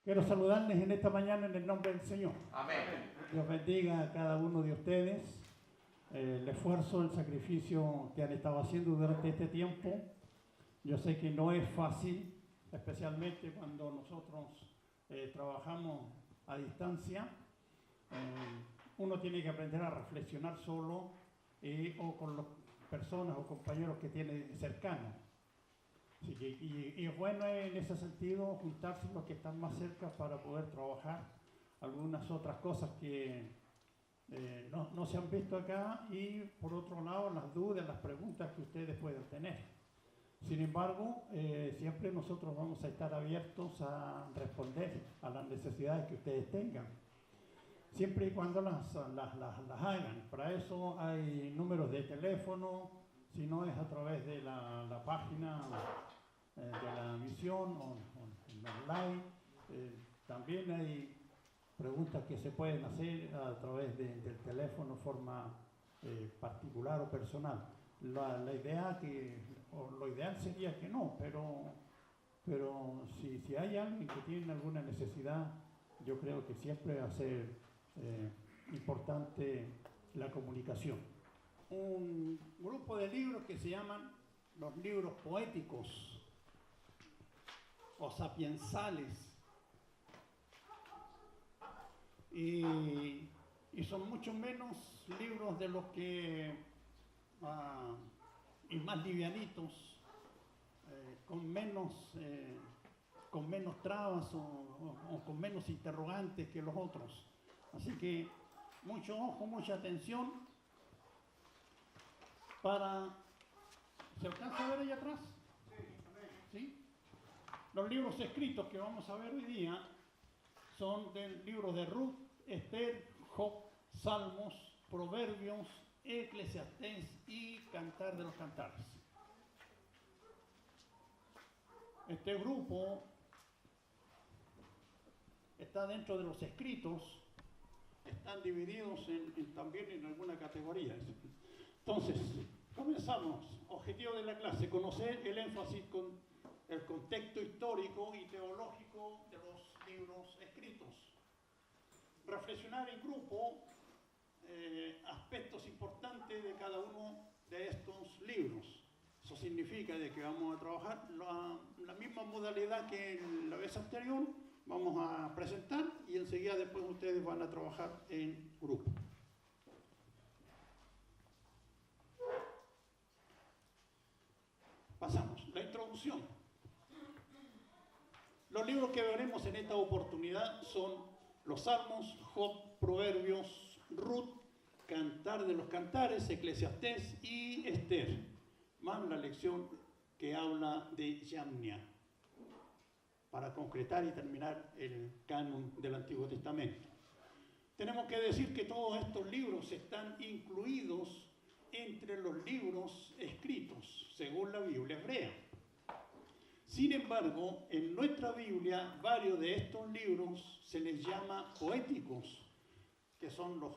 Quiero saludarles en esta mañana en el nombre del Señor. Amén. Dios bendiga a cada uno de ustedes. El esfuerzo, el sacrificio que han estado haciendo durante este tiempo. Yo sé que no es fácil, especialmente cuando nosotros trabajamos a distancia. Uno tiene que aprender a reflexionar solo o con las personas o compañeros que tiene cercanos. Así que, y es bueno en ese sentido juntarse los que están más cerca para poder trabajar algunas otras cosas que no se han visto acá, y por otro lado las dudas, las preguntas que ustedes pueden tener. Sin embargo, siempre nosotros vamos a estar abiertos a responder a las necesidades que ustedes tengan, siempre y cuando las hagan. Para eso hay números de teléfono, si no es a través de la página de la misión o online. También hay preguntas que se pueden hacer a través del teléfono, forma particular o personal. Lo ideal sería que no, pero si hay alguien que tiene alguna necesidad, yo creo que siempre va a ser importante la comunicación. Un grupo de libros que se llaman los libros poéticos o sapiensales, y son mucho menos libros de los que y más livianitos, con menos trabas o con menos interrogantes que los otros. Así que mucho ojo, mucha atención. ¿Se alcanza a ver ahí atrás? ¿Sí? Los libros escritos que vamos a ver hoy día son del libro de Ruth, Esther, Job, Salmos, Proverbios, Eclesiastés y Cantar de los Cantares. Este grupo está dentro de los escritos, están divididos también en alguna categoría. Entonces, comenzamos. Objetivo de la clase: conocer el énfasis con el contexto histórico y teológico de los libros escritos. Reflexionar en grupo aspectos importantes de cada uno de estos libros. Eso significa de que vamos a trabajar la misma modalidad que en la vez anterior. Vamos a presentar y enseguida después ustedes van a trabajar en grupo. Pasamos. La introducción. Los libros que veremos en esta oportunidad son los Salmos, Job, Proverbios, Ruth, Cantar de los Cantares, Eclesiastés y Esther, más la lección que habla de Yamnia, para concretar y terminar el canon del Antiguo Testamento. Tenemos que decir que todos estos libros están incluidos entre los libros escritos, según la Biblia hebrea. Sin embargo, en nuestra Biblia, varios de estos libros se les llama poéticos, que son los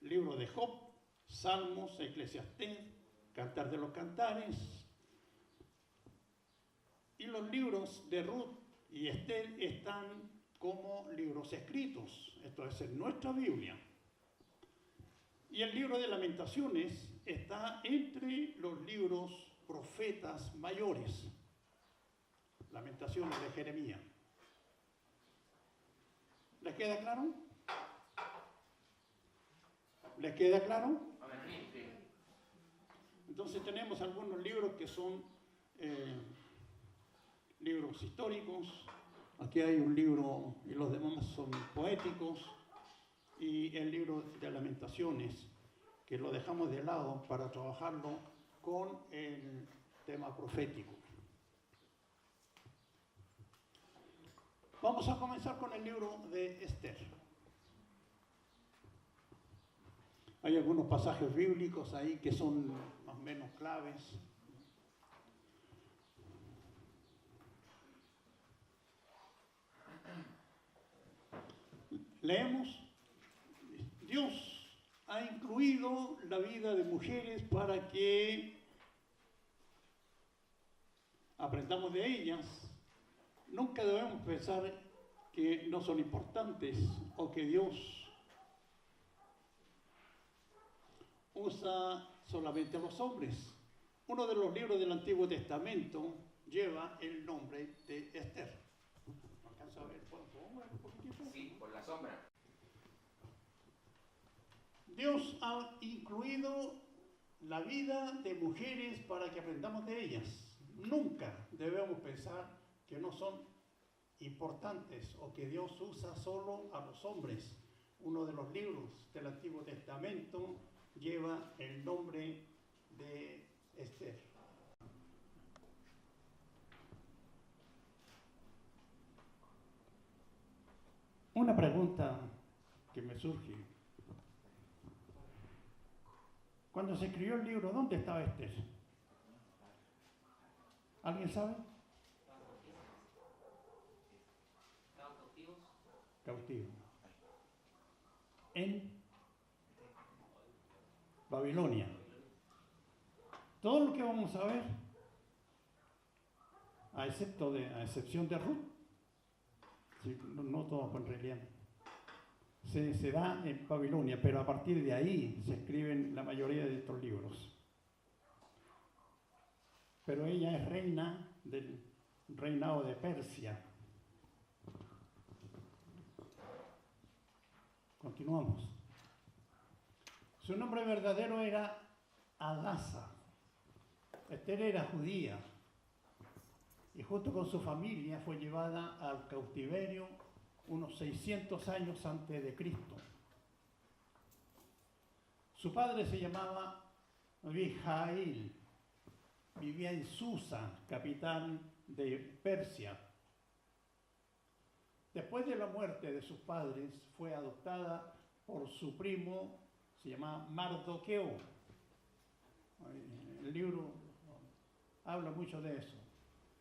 libros de Job, Salmos, Eclesiastés, Cantar de los Cantares. Y los libros de Ruth y Esther están como libros escritos, esto es en nuestra Biblia. Y el libro de Lamentaciones está entre los libros profetas mayores. Lamentaciones de Jeremías. ¿Les queda claro? ¿Les queda claro? Entonces tenemos algunos libros que son libros históricos. Aquí hay un libro y los demás son poéticos. Y el libro de Lamentaciones, que lo dejamos de lado para trabajarlo con el tema profético. Vamos a comenzar con el libro de Esther. Hay algunos pasajes bíblicos ahí que son más o menos claves. Leemos. Dios ha incluido la vida de mujeres para que aprendamos de ellas. Nunca debemos pensar que que no son importantes o que Dios usa solamente a los hombres. Uno de los libros del Antiguo Testamento lleva el nombre de Esther. ¿No alcanza a ver? ¿Puedo ver un poquitito? Sí, por la sombra. Dios ha incluido la vida de mujeres para que aprendamos de ellas. Nunca debemos pensar que no son importantes o que Dios usa solo a los hombres. Uno de los libros del Antiguo Testamento lleva el nombre de Esther. Una pregunta que me surge. Cuando se escribió el libro, ¿dónde estaba Esther? ¿Alguien sabe? ¿Estaban cautivos? Cautivo. En Babilonia. Todo lo que vamos a ver, a excepción de Ruth, sí, no todo en realidad, se da en Babilonia, pero a partir de ahí se escriben la mayoría de estos libros. Pero ella es reina del reinado de Persia. Continuamos. Su nombre verdadero era Hadasa. Esther era judía y junto con su familia fue llevada al cautiverio unos 600 años antes de Cristo. Su padre se llamaba Mijaíl, vivía en Susa, capital de Persia. Después de la muerte de sus padres, fue adoptada por su primo, se llamaba Mardoqueo. El libro habla mucho de eso,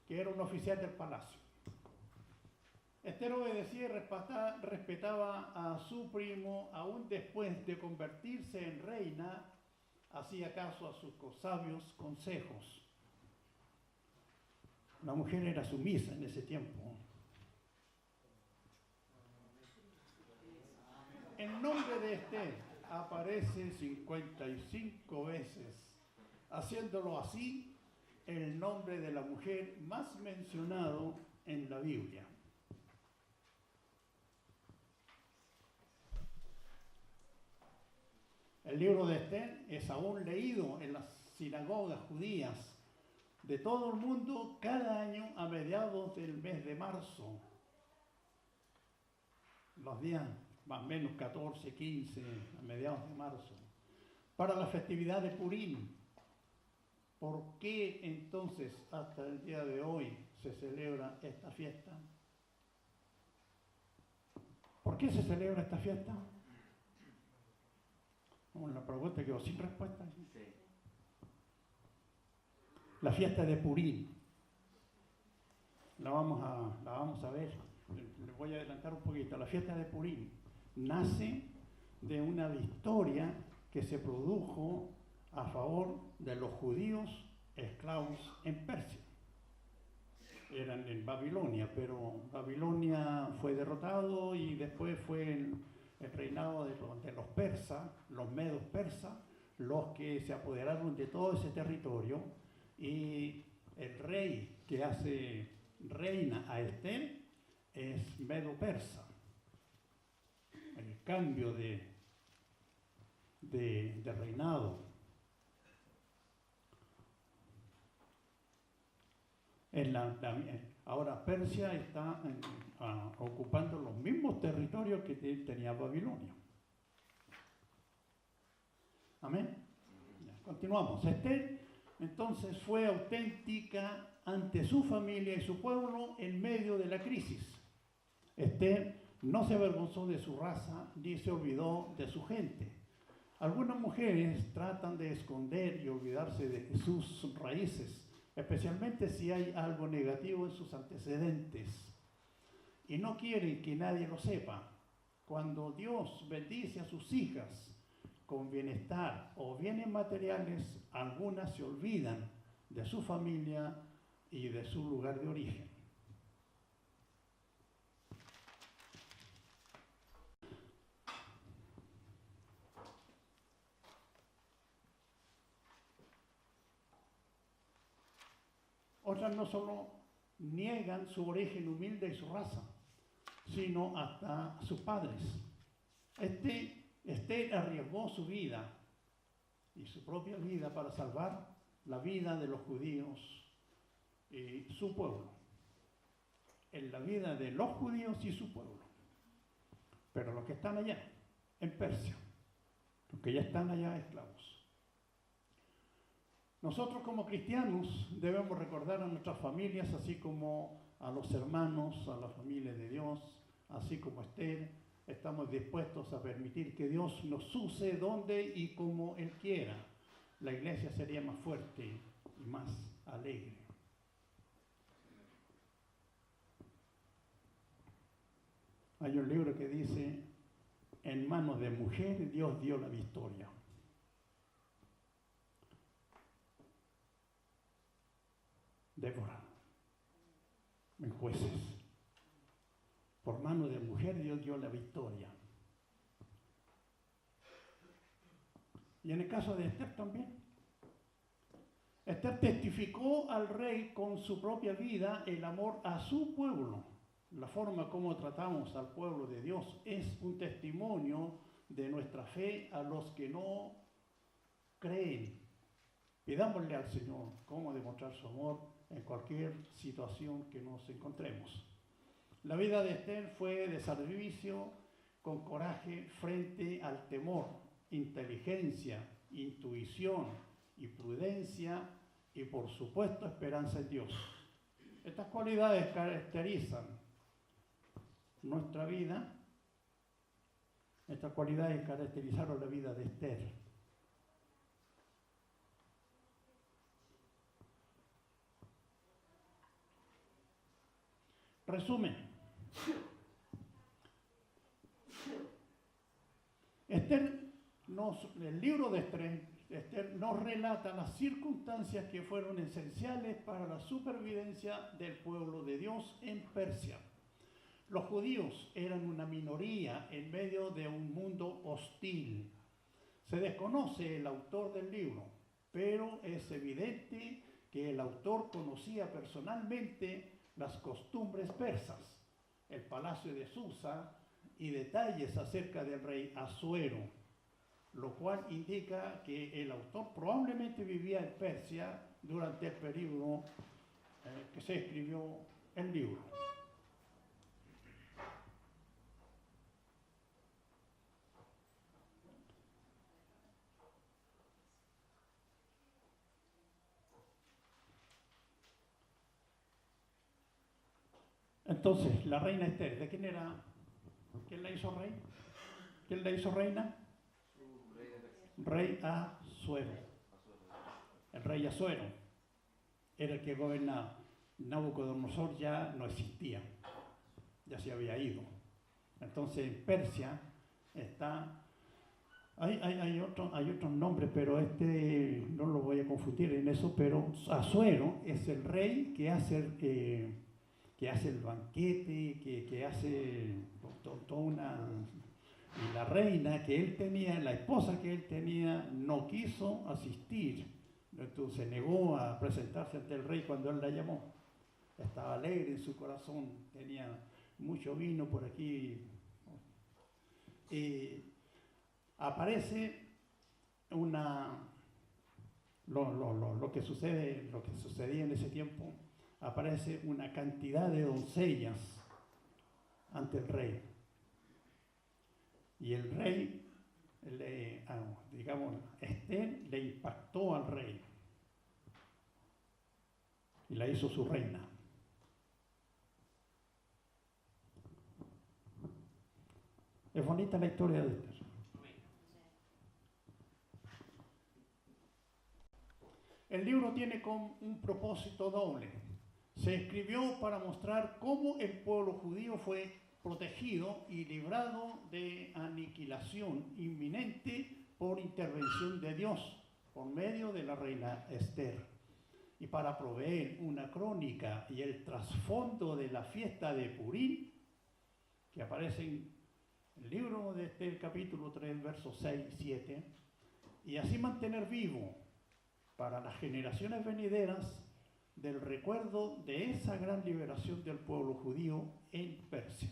que era un oficial del palacio. Esther obedecía y respetaba a su primo, aún después de convertirse en reina, hacía caso a sus sabios consejos. La mujer era sumisa en ese tiempo. El nombre de Esther aparece 55 veces, haciéndolo así el nombre de la mujer más mencionado en la Biblia. El libro de Esther es aún leído en las sinagogas judías de todo el mundo cada año a mediados del mes de marzo. Los días más o menos 14, 15, a mediados de marzo, para la festividad de Purim. ¿Por qué entonces hasta el día de hoy se celebra esta fiesta? ¿Por qué se celebra esta fiesta? Bueno, la pregunta quedó sin respuesta. Sí. La fiesta de Purim. La vamos a ver. Les voy a adelantar un poquito. La fiesta de Purim nace de una victoria que se produjo a favor de los judíos esclavos en Persia. Eran en Babilonia, pero Babilonia fue derrotado y después fue el reinado de los persas, los medos persas, los que se apoderaron de todo ese territorio, y el rey que hace reina a Esther es medo persa. El cambio de reinado. Ahora Persia está ocupando los mismos territorios que tenía Babilonia. Amén. Continuamos. Esther entonces fue auténtica ante su familia y su pueblo en medio de la crisis. Esther no se avergonzó de su raza ni se olvidó de su gente. Algunas mujeres tratan de esconder y olvidarse de sus raíces, especialmente si hay algo negativo en sus antecedentes, y no quieren que nadie lo sepa. Cuando Dios bendice a sus hijas con bienestar o bienes materiales, algunas se olvidan de su familia y de su lugar de origen. Otras no solo niegan su origen humilde y su raza, sino hasta sus padres. Esther arriesgó su vida y su propia vida para salvar la vida de los judíos y su pueblo. En la vida de los judíos y su pueblo. Pero los que están allá, en Persia, los que ya están allá esclavos. Nosotros como cristianos debemos recordar a nuestras familias, así como a los hermanos, a la familia de Dios, así como Esther, estamos dispuestos a permitir que Dios nos use donde y como Él quiera. La iglesia sería más fuerte y más alegre. Hay un libro que dice, en manos de mujer Dios dio la victoria. Débora, en Jueces. Por mano de mujer Dios dio la victoria. Y en el caso de Esther también. Esther testificó al rey con su propia vida el amor a su pueblo. La forma como tratamos al pueblo de Dios es un testimonio de nuestra fe a los que no creen. Pidámosle al Señor cómo demostrar su amor en cualquier situación que nos encontremos. La vida de Esther fue de servicio con coraje frente al temor, inteligencia, intuición y prudencia y por supuesto esperanza en Dios. Estas cualidades caracterizan nuestra vida. Estas cualidades caracterizaron la vida de Esther. Resumen. El libro de Esther nos relata las circunstancias que fueron esenciales para la supervivencia del pueblo de Dios en Persia. Los judíos eran una minoría en medio de un mundo hostil. Se desconoce el autor del libro, pero es evidente que el autor conocía personalmente las costumbres persas, el palacio de Susa y detalles acerca del rey Asuero, lo cual indica que el autor probablemente vivía en Persia durante el periodo que se escribió el libro. Entonces, la reina Esther, ¿de quién era? ¿Quién la hizo rey? ¿Quién la hizo reina? Rey Asuero. El rey Asuero era el que gobernaba. Nabucodonosor ya no existía, ya se había ido. Entonces, en Persia está... Hay otros nombres, pero no lo voy a confundir en eso, pero Asuero es el rey que hace el banquete, que hace toda una... Y la reina que él tenía, la esposa que él tenía, no quiso asistir. Entonces se negó a presentarse ante el rey cuando él la llamó. Estaba alegre en su corazón, tenía mucho vino por aquí. Y aparece lo que sucedía en ese tiempo. Aparece una cantidad de doncellas ante el rey. Y el rey, Esther le impactó al rey y la hizo su reina. Es bonita la historia de Esther. El libro tiene un propósito doble. Se escribió para mostrar cómo el pueblo judío fue protegido y librado de aniquilación inminente por intervención de Dios por medio de la reina Esther, y para proveer una crónica y el trasfondo de la fiesta de Purim que aparece en el libro de Esther capítulo 3 versos 6 y 7, y así mantener vivo para las generaciones venideras del recuerdo de esa gran liberación del pueblo judío en Persia.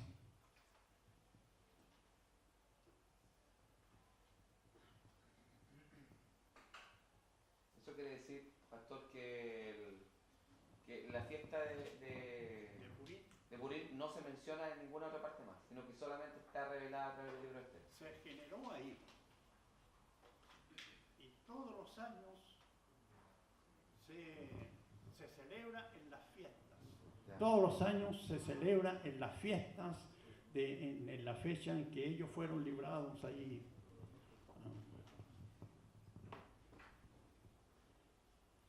Eso quiere decir, pastor, que la fiesta de Purim no se menciona en ninguna otra parte más, sino que solamente está revelada a través del libro este. Se generó ahí. Y todos los años se celebra en las fiestas. Ya. Todos los años se celebra en las fiestas, en la fecha en que ellos fueron librados ahí.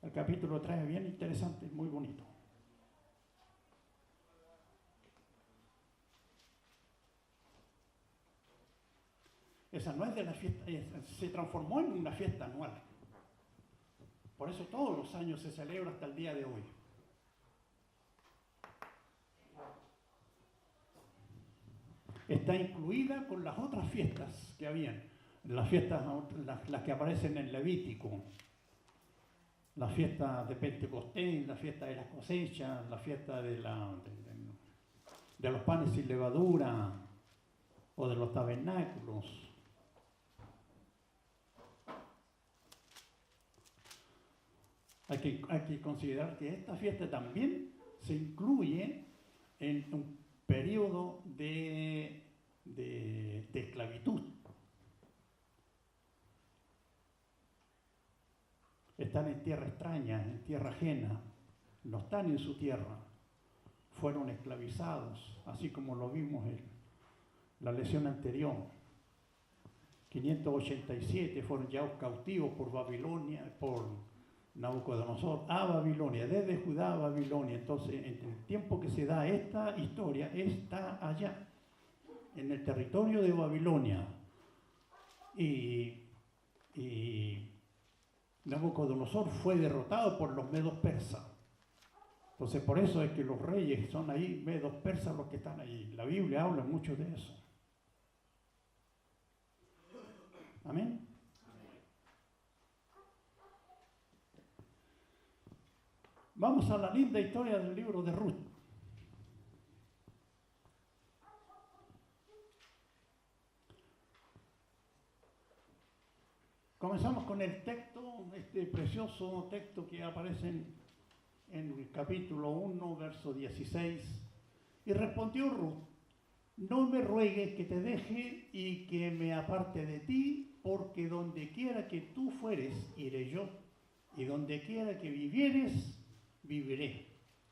El capítulo 3 es bien interesante, muy bonito. Esa no es de la fiesta, se transformó en una fiesta anual. Por eso todos los años se celebra hasta el día de hoy. Está incluida con las otras fiestas que habían, las fiestas, las que aparecen en Levítico, la fiesta de Pentecostés, la fiesta de las cosechas, la fiesta de los panes sin levadura o de los tabernáculos. Hay que considerar que esta fiesta también se incluye en un periodo de esclavitud. Están en tierra extraña, en tierra ajena, no están en su tierra, fueron esclavizados, así como lo vimos en la lección anterior. 587 fueron llevados cautivos por Babilonia, por Nabucodonosor a Babilonia, desde Judá a Babilonia. Entonces, en el tiempo que se da esta historia, está allá, en el territorio de Babilonia. Y Nabucodonosor fue derrotado por los medos persas. Entonces, por eso es que los reyes son ahí, medos persas los que están ahí. La Biblia habla mucho de eso. Amén. Vamos a la linda historia del libro de Ruth. Comenzamos con el texto, este precioso texto que aparece en el capítulo 1, verso 16. Y respondió Ruth: no me ruegues que te deje y que me aparte de ti, porque donde quiera que tú fueres, iré yo, y donde quiera que vivieres, viviré.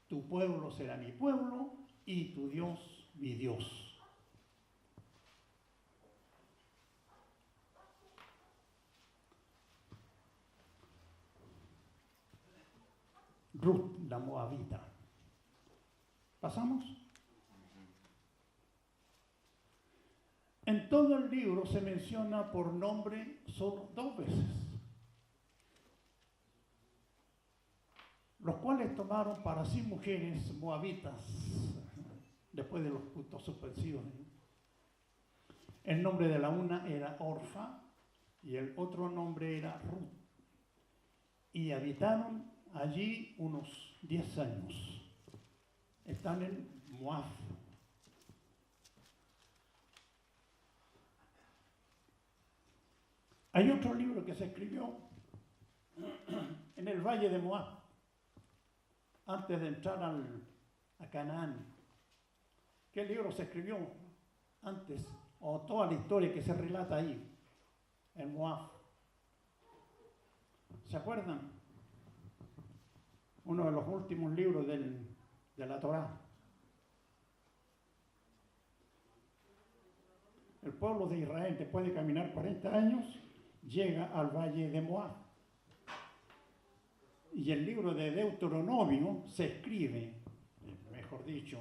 Tu pueblo será mi pueblo y tu Dios mi Dios. Ruth, la moabita. ¿Pasamos? En todo el libro se menciona por nombre solo 2 veces, los cuales tomaron para sí mujeres moabitas, después de los puntos suspensivos. El nombre de la una era Orfa y el otro nombre era Ruth. Y habitaron allí unos 10 años. Están en Moab. Hay otro libro que se escribió en el valle de Moab, antes de entrar a Canaán. ¿Qué libro se escribió antes? O toda la historia que se relata ahí, en Moab. ¿Se acuerdan? Uno de los últimos libros de la Torá. El pueblo de Israel, después de caminar 40 años, llega al valle de Moab. Y el libro de Deuteronomio se escribe, mejor dicho,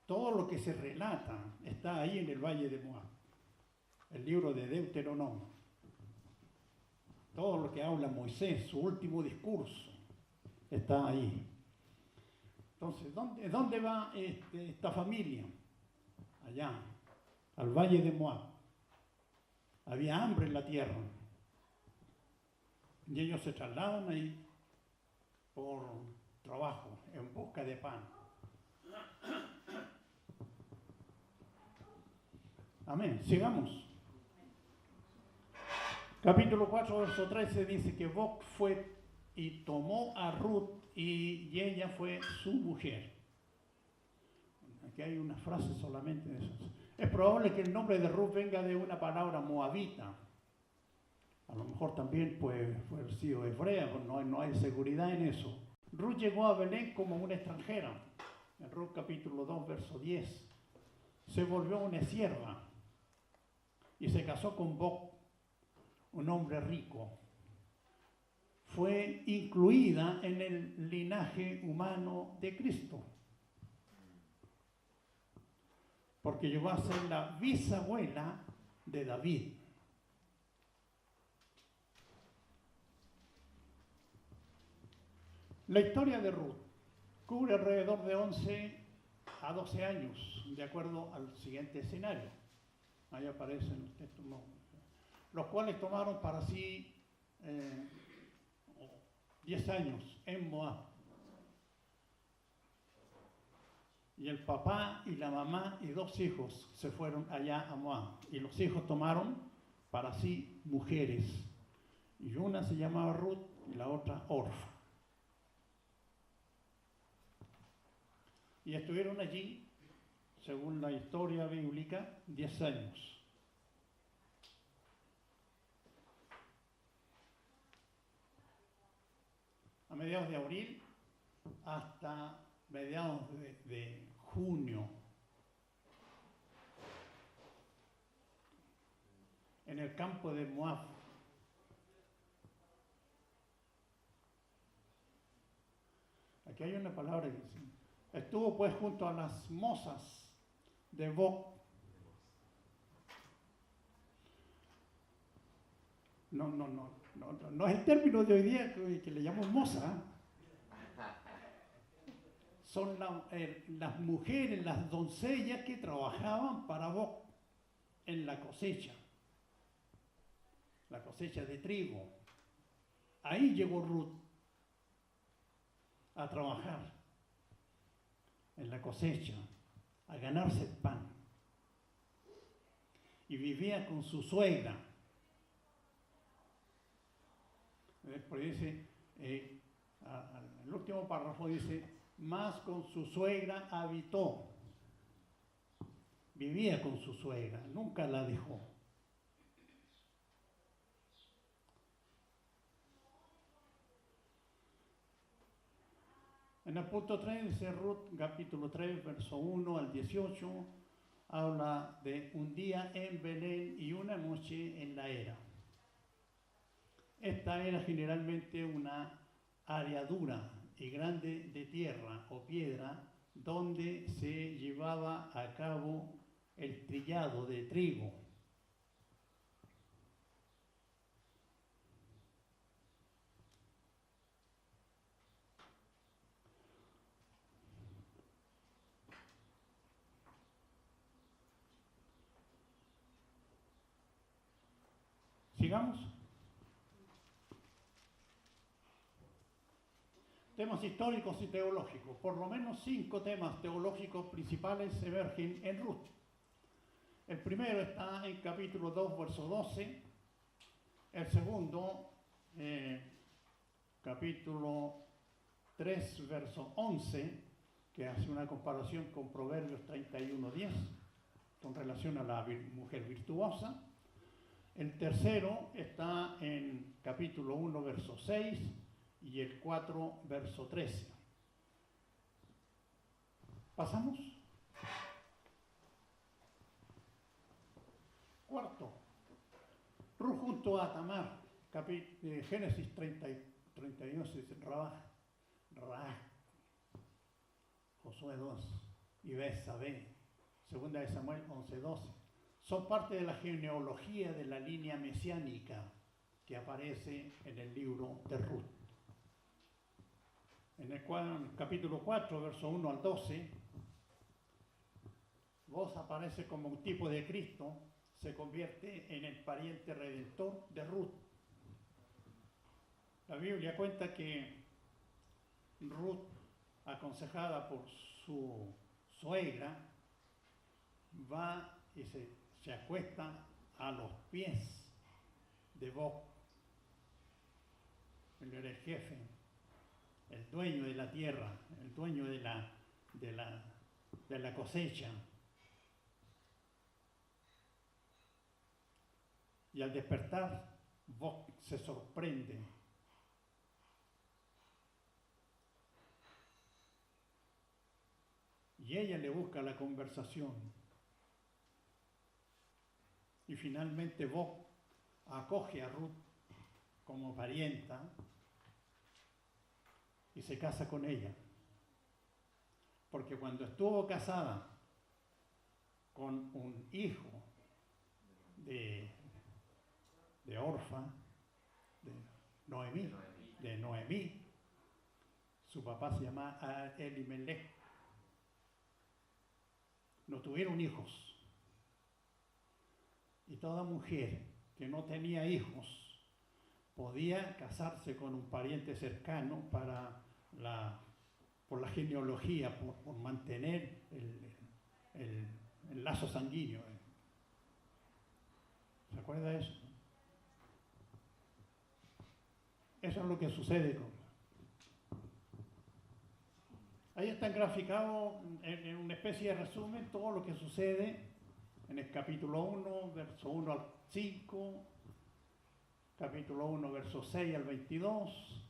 todo lo que se relata está ahí en el valle de Moab. El libro de Deuteronomio. Todo lo que habla Moisés, su último discurso, está ahí. Entonces, ¿dónde va esta familia? Allá, al valle de Moab. Había hambre en la tierra. Y ellos se trasladan ahí por trabajo, en busca de pan. Amén. Sigamos. Capítulo 4, verso 13 dice que Boc fue y tomó a Ruth y ella fue su mujer. Aquí hay una frase solamente de eso. Es probable que el nombre de Ruth venga de una palabra moabita. A lo mejor también puede haber sido hebrea, no hay seguridad en eso. Ruth llegó a Belén como una extranjera. En Ruth capítulo 2, verso 10. Se volvió una sierva y se casó con Boc, un hombre rico. Fue incluida en el linaje humano de Cristo, porque llegó a ser la bisabuela de David. La historia de Ruth cubre alrededor de 11 a 12 años, de acuerdo al siguiente escenario. Ahí aparecen los textos, los cuales tomaron para sí 10 años en Moab. Y el papá y la mamá y 2 hijos se fueron allá a Moab. Y los hijos tomaron para sí mujeres. Y una se llamaba Ruth y la otra Orfa. Y estuvieron allí, según la historia bíblica, 10 años. A mediados de abril hasta mediados de junio. En el campo de Moab. Aquí hay una palabra que dice: estuvo pues junto a las mozas de Boc. No es el término de hoy día que le llamamos moza. Son las mujeres, las doncellas que trabajaban para Boc en la cosecha de trigo. Ahí llegó Ruth a trabajar en la cosecha, a ganarse el pan. Y vivía con su suegra. Después dice, el último párrafo dice: más con su suegra habitó. Vivía con su suegra, nunca la dejó. En el punto 3 dice Ruth, capítulo 3, verso 1 al 18, habla de un día en Belén y una noche en la era. Esta era generalmente una área dura y grande de tierra o piedra donde se llevaba a cabo el trillado de trigo. Sigamos. Temas históricos y teológicos. Por lo menos 5 temas teológicos principales emergen en Ruth. El primero está en capítulo 2, verso 12. El segundo, capítulo 3, verso 11, que hace una comparación con Proverbios 31:10, con relación a la mujer virtuosa. El tercero está en capítulo 1, verso 6, y el 4, verso 13. ¿Pasamos? Cuarto, Ruth junto a Tamar, Génesis 32, dice Rabá, Josué 2 y Betsabé, segunda de Samuel 11:12. Son parte de la genealogía de la línea mesiánica que aparece en el libro de Ruth. En el capítulo 4, verso 1 al 12, Boaz aparece como un tipo de Cristo, se convierte en el pariente redentor de Ruth. La Biblia cuenta que Ruth aconsejada por su suegra, va y se acuesta a los pies de Boc. Él era el jefe, el dueño de la tierra, el dueño de la cosecha. Y al despertar, Boc se sorprende. Y ella le busca la conversación. Y finalmente Boc acoge a Ruth como parienta y se casa con ella. Porque cuando estuvo casada con un hijo de Orfa, de Noemí, su papá se llamaba Elimelech. No tuvieron hijos. Y toda mujer que no tenía hijos podía casarse con un pariente cercano por la genealogía, por mantener el lazo sanguíneo. ¿Se acuerda de eso? Eso es lo que sucede con... Ahí está graficado en una especie de resumen todo lo que sucede en el capítulo 1, verso 1 al 5, capítulo 1, verso 6 al 22.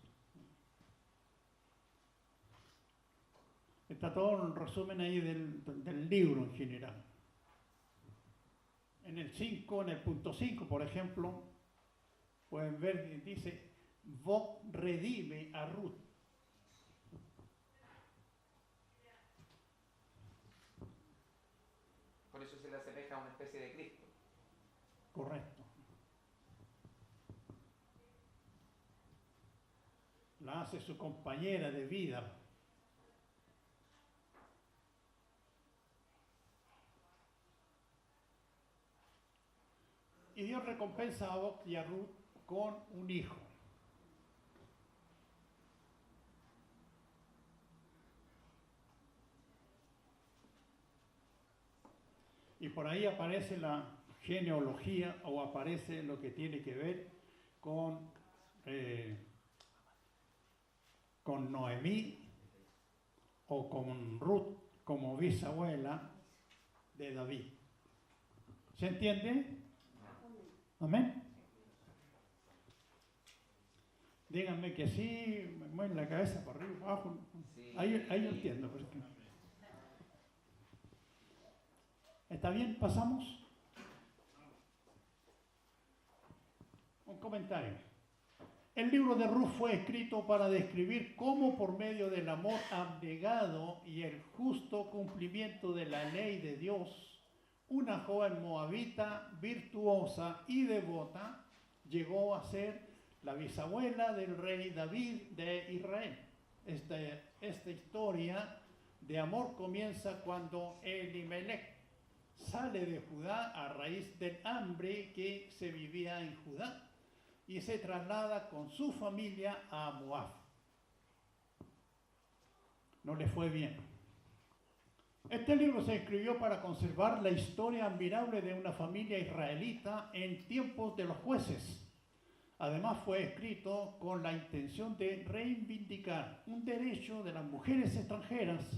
Está todo un resumen ahí del libro en general. En el 5, en el punto 5, por ejemplo, pueden ver que dice, Boc redime a Ruth. Por eso se le asemeja a una especie de Cristo. Correcto. La hace su compañera de vida. Y Dios recompensa a Boc y a Ruth con un hijo. Y por ahí aparece la genealogía o aparece lo que tiene que ver con Noemí o con Ruth como bisabuela de David. ¿Se entiende? ¿Amén? Díganme que sí, me mueven la cabeza para arriba, para abajo. Sí. Ahí yo entiendo. Porque... ¿Está bien? ¿Pasamos? Un comentario. El libro de Ruth fue escrito para describir cómo por medio del amor abnegado y el justo cumplimiento de la ley de Dios, una joven moabita virtuosa y devota llegó a ser la bisabuela del rey David de Israel. Esta historia de amor comienza cuando Elimelech sale de Judá a raíz del hambre que se vivía en Judá y se traslada con su familia a Moab. No le fue bien. Este libro se escribió para conservar la historia admirable de una familia israelita en tiempos de los jueces. Además fue escrito con la intención de reivindicar un derecho de las mujeres extranjeras.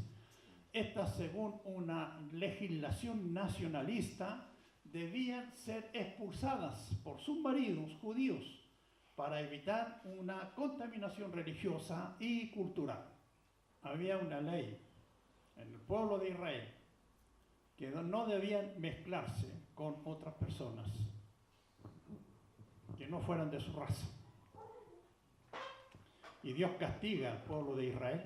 Estas, según una legislación nacionalista, debían ser expulsadas por sus maridos judíos para evitar una contaminación religiosa y cultural. Había una ley en el pueblo de Israel que no debían mezclarse con otras personas que no fueran de su raza. Y Dios castiga al pueblo de Israel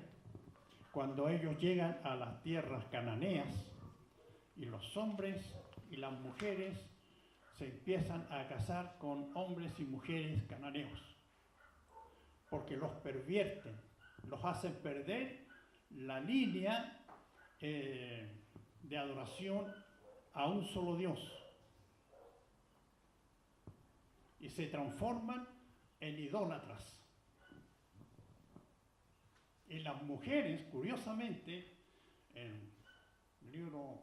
cuando ellos llegan a las tierras cananeas y los hombres y las mujeres se empiezan a casar con hombres y mujeres cananeos, porque los pervierten, los hacen perder la línea de adoración a un solo Dios y se transforman en idólatras. Y las mujeres, curiosamente, en el libro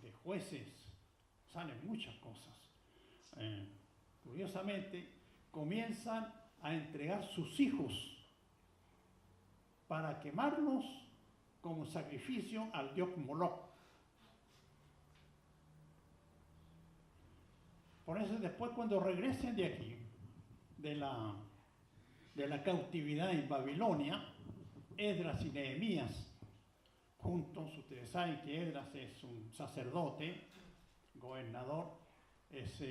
de Jueces salen muchas cosas. Curiosamente, comienzan a entregar sus hijos para quemarlos como sacrificio al dios Moloch. Por eso después, cuando regresen de aquí, de la cautividad en Babilonia, Esdras y Nehemías, juntos, ustedes saben que Esdras es un sacerdote, gobernador, es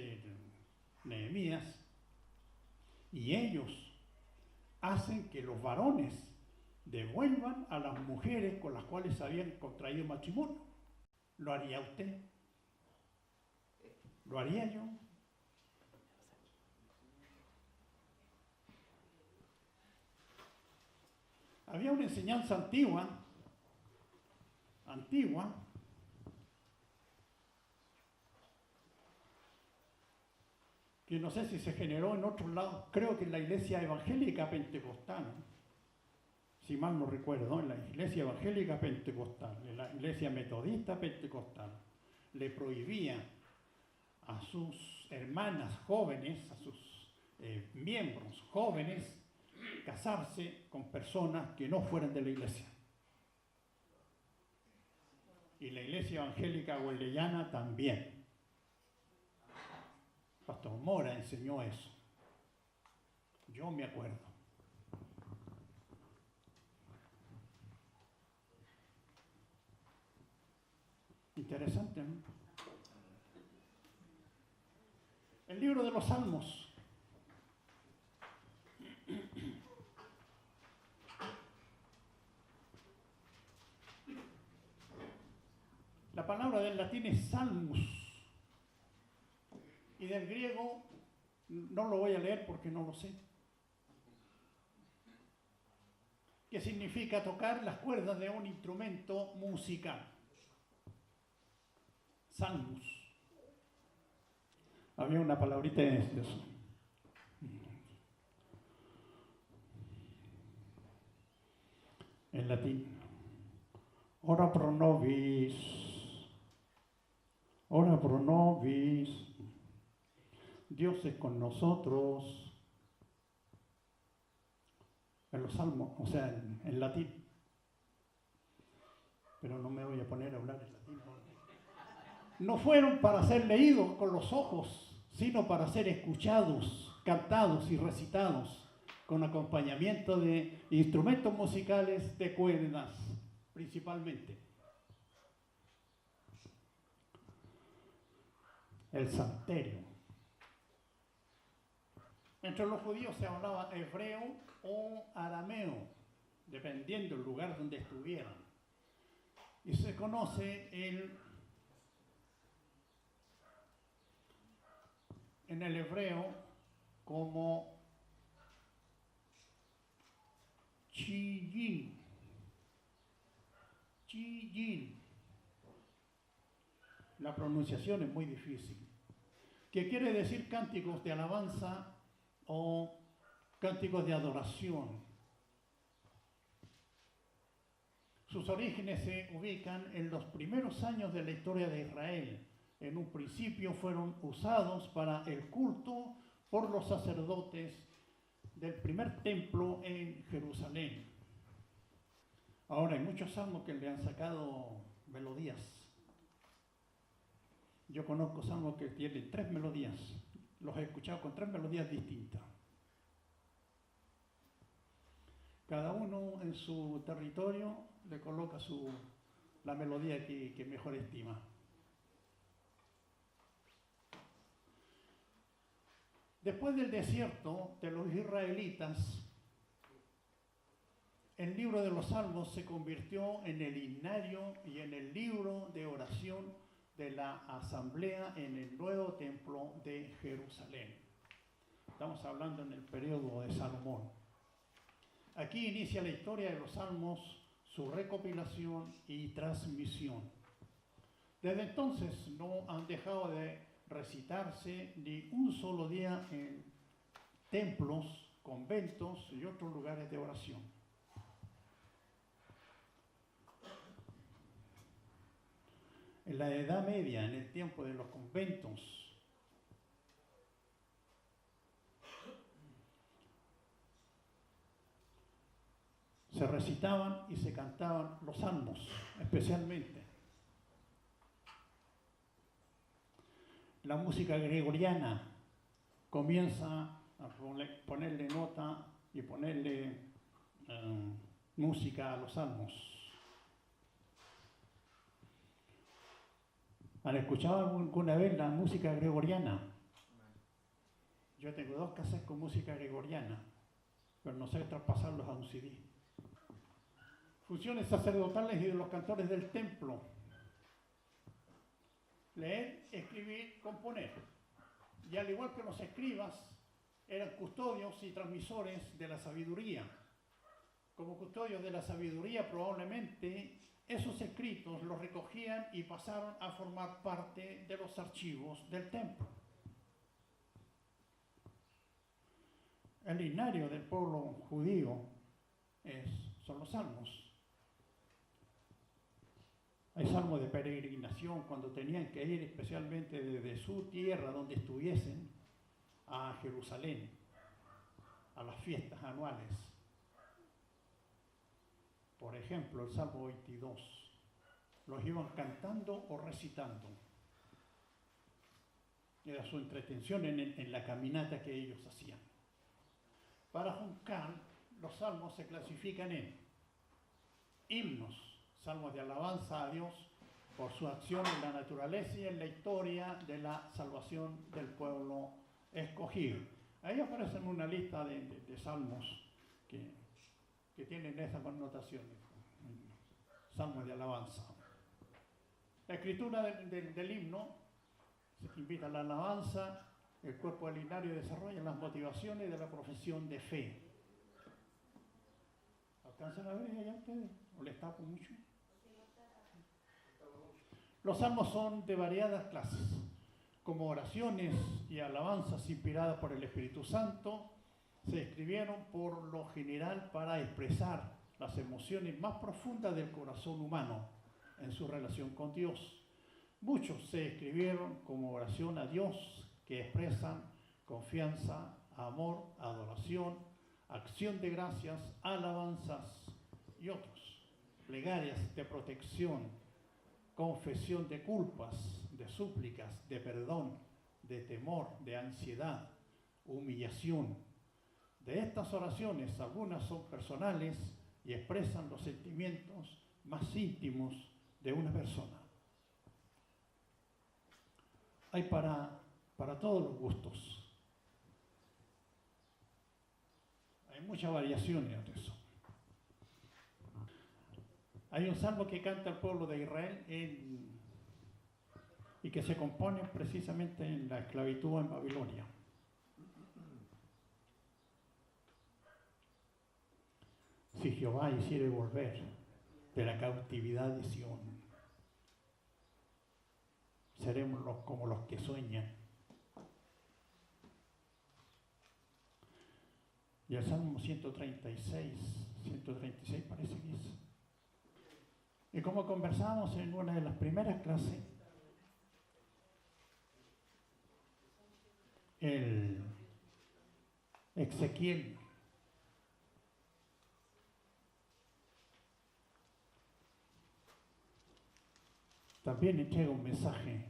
Nehemías, y ellos hacen que los varones devuelvan a las mujeres con las cuales habían contraído matrimonio. ¿Lo haría usted? ¿Lo haría yo? Había una enseñanza antigua, que no sé si se generó en otros lados, creo que en la iglesia evangélica pentecostal, si mal no recuerdo, en la iglesia evangélica pentecostal, en la iglesia metodista pentecostal, le prohibía a sus hermanas jóvenes, a sus miembros jóvenes, casarse con personas que no fueran de la iglesia. Y la iglesia evangélica hueleyana también. Pastor Mora enseñó eso. Yo me acuerdo. Interesante, ¿no? El libro de los Salmos. La palabra del latín es salmus. Y del griego no lo voy a leer porque no lo sé. ¿Qué significa tocar las cuerdas de un instrumento musical? Salmus. Había una palabrita en eso. En latín. Ora pro nobis. Ora pro nobis. Dios es con nosotros. En los salmos, o sea, en latín. Pero no me voy a poner a hablar en latín. No fueron para ser leídos con los ojos, sino para ser escuchados, cantados y recitados, con acompañamiento de instrumentos musicales de cuerdas, principalmente. El salterio. Entre los judíos se hablaba hebreo o arameo, dependiendo del lugar donde estuvieran. Y se conoce en el hebreo como chillín. Chillín. La pronunciación es muy difícil. Que quiere decir cánticos de alabanza o cánticos de adoración. Sus orígenes se ubican en los primeros años de la historia de Israel. En un principio fueron usados para el culto por los sacerdotes del primer templo en Jerusalén. Ahora hay muchos salmos que le han sacado melodías. Yo conozco salmos que tienen 3 melodías. Los he escuchado con 3 melodías distintas. Cada uno en su territorio le coloca la melodía que mejor estima. Después del desierto de los israelitas, el libro de los Salmos se convirtió en el himnario y en el libro de oración de la asamblea en el nuevo templo de Jerusalén. Estamos hablando en el periodo de Salomón. Aquí inicia la historia de los Salmos, su recopilación y transmisión. Desde entonces no han dejado de recitarse ni un solo día en templos, conventos y otros lugares de oración. En la Edad Media, en el tiempo de los conventos, se recitaban y se cantaban los salmos, especialmente. La música gregoriana comienza a ponerle nota y ponerle música a los salmos. ¿Han escuchado alguna vez la música gregoriana? Yo tengo 2 cassettes con música gregoriana, pero no sé traspasarlos a un CD. Funciones sacerdotales y de los cantores del templo: leer, escribir, componer. Y al igual que los escribas, eran custodios y transmisores de la sabiduría. Como custodios de la sabiduría, probablemente esos escritos los recogían y pasaron a formar parte de los archivos del templo. El linario del pueblo judío son los salmos. Hay salmos de peregrinación cuando tenían que ir especialmente desde su tierra donde estuviesen a Jerusalén, a las fiestas anuales. Por ejemplo, el Salmo 22. Los iban cantando o recitando. Era su entretención en la caminata que ellos hacían. Para Juncal, los salmos se clasifican en himnos, salmos de alabanza a Dios por su acción en la naturaleza y en la historia de la salvación del pueblo escogido. Ahí aparecen una lista de salmos que tienen esas connotaciones. Salmos de alabanza. La escritura del himno se invita a la alabanza. El cuerpo del himnario desarrolla las motivaciones de la profesión de fe. ¿Alcanzan a ver allá ustedes? ¿O les tapo mucho? Los salmos son de variadas clases, como oraciones y alabanzas inspiradas por el Espíritu Santo. Se escribieron por lo general para expresar las emociones más profundas del corazón humano en su relación con Dios. Muchos se escribieron como oración a Dios, que expresan confianza, amor, adoración, acción de gracias, alabanzas y otros. Plegarias de protección, confesión de culpas, de súplicas, de perdón, de temor, de ansiedad, humillación. De estas oraciones, algunas son personales y expresan los sentimientos más íntimos de una persona. Hay para todos los gustos. Hay muchas variaciones de eso. Hay un salmo que canta el pueblo de Israel y que se compone precisamente en la esclavitud en Babilonia. Si Jehová hiciere volver de la cautividad de Sión, seremos como los que sueñan. Y el Salmo 136 parece que es. Y como conversamos en una de las primeras clases, el Ezequiel también entrega un mensaje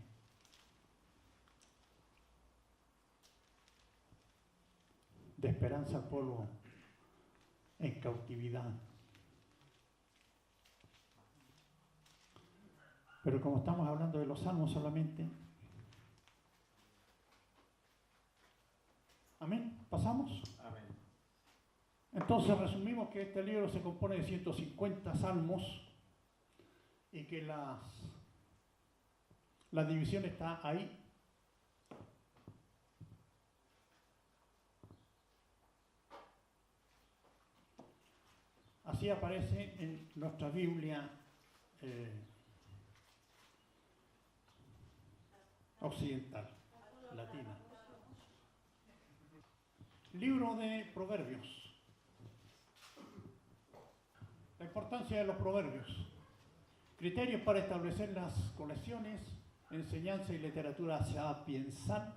de esperanza al pueblo en cautividad. Pero como estamos hablando de los salmos solamente, ¿amén? ¿Pasamos? Amén. Entonces resumimos que este libro se compone de 150 salmos y que la división está ahí. Así aparece en nuestra Biblia occidental, latina. Libro de Proverbios. La importancia de los proverbios. Criterios para establecer las colecciones: enseñanza y literatura sapiensal,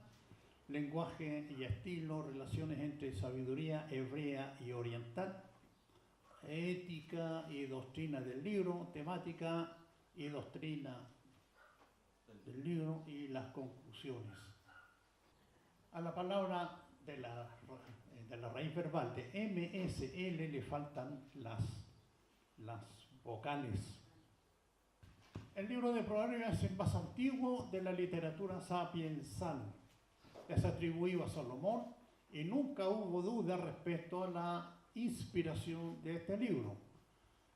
lenguaje y estilo, relaciones entre sabiduría hebrea y oriental, ética y doctrina del libro, temática y doctrina del libro y las conclusiones. A la palabra de la raíz verbal de MSL le faltan las vocales. El libro de Proverbios es el más antiguo de la literatura sapiensal. Es atribuido a Salomón y nunca hubo duda respecto a la inspiración de este libro.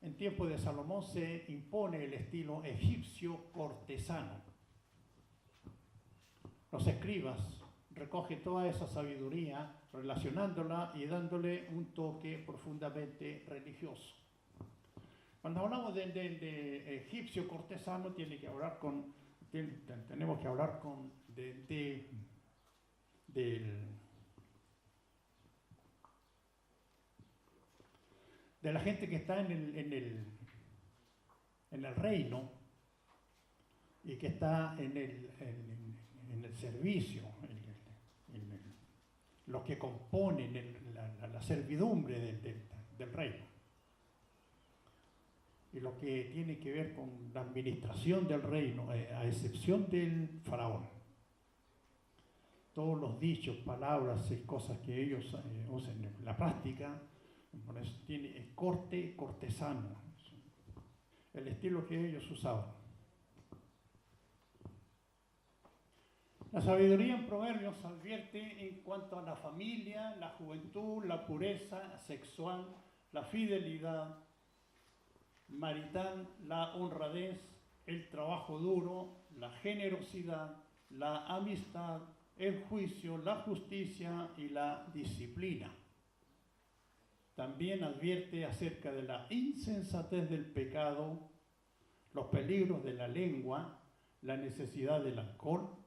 En tiempo de Salomón se impone el estilo egipcio cortesano. Los escribas recogen toda esa sabiduría relacionándola y dándole un toque profundamente religioso. Cuando hablamos de egipcio cortesano, tenemos que hablar de la gente que está en el reino y que está en el servicio, los que componen la servidumbre del reino. Y lo que tiene que ver con la administración del reino, a excepción del faraón. Todos los dichos, palabras y cosas que ellos usan en la práctica, por eso es corte cortesano, el estilo que ellos usaban. La sabiduría en Proverbios advierte en cuanto a la familia, la juventud, la pureza sexual, la fidelidad marital, la honradez, el trabajo duro, la generosidad, la amistad, el juicio, la justicia y la disciplina. También advierte acerca de la insensatez del pecado, los peligros de la lengua, la necesidad del alcohol,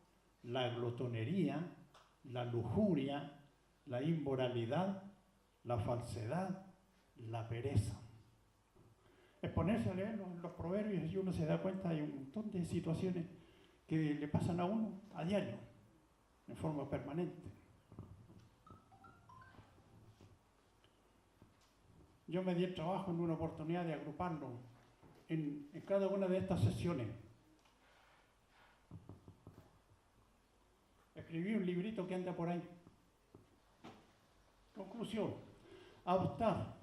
la glotonería, la lujuria, la inmoralidad, la falsedad, la pereza. Es ponerse a leer los proverbios y uno se da cuenta, hay un montón de situaciones que le pasan a uno a diario, en forma permanente. Yo me di el trabajo en una oportunidad de agruparlo en cada una de estas sesiones. Escribí un librito que anda por ahí. Conclusión: optar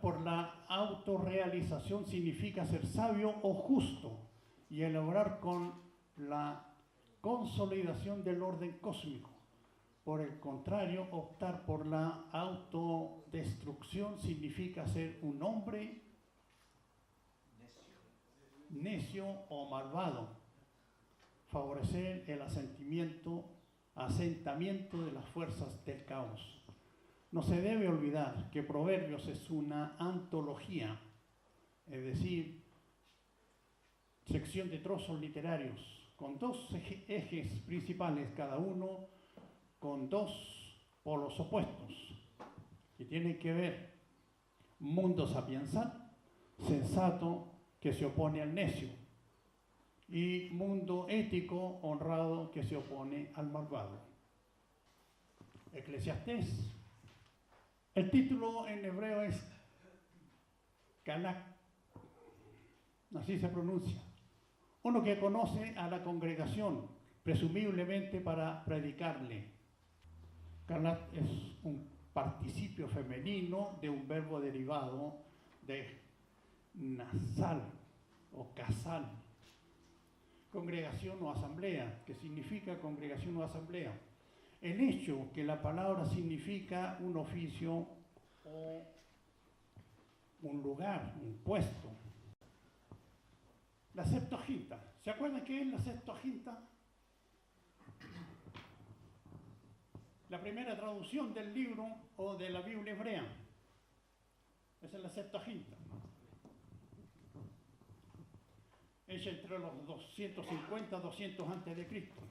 por la autorrealización significa ser sabio o justo y elaborar con la consolidación del orden cósmico. Por el contrario, optar por la autodestrucción significa ser un hombre necio o malvado. Favorecer el asentamiento de las fuerzas del caos. No se debe olvidar que Proverbios es una antología, es decir, sección de trozos literarios, con dos ejes principales, cada uno con dos polos opuestos, que tienen que ver: mundo sapiensal, sensato, que se opone al necio, y mundo ético, honrado, que se opone al malvado. Eclesiastés. El título en hebreo es Calak, así se pronuncia. Uno que conoce a la congregación, presumiblemente para predicarle. Calak es un participio femenino de un verbo derivado de nasal o casal. Congregación o asamblea, que significa congregación o asamblea. El hecho que la palabra significa un oficio o un lugar, un puesto. La Septuaginta. ¿Se acuerdan qué es la Septuaginta? La primera traducción del libro o de la Biblia hebrea. Esa es la Septuaginta. Es entre los 250 200 antes de Cristo.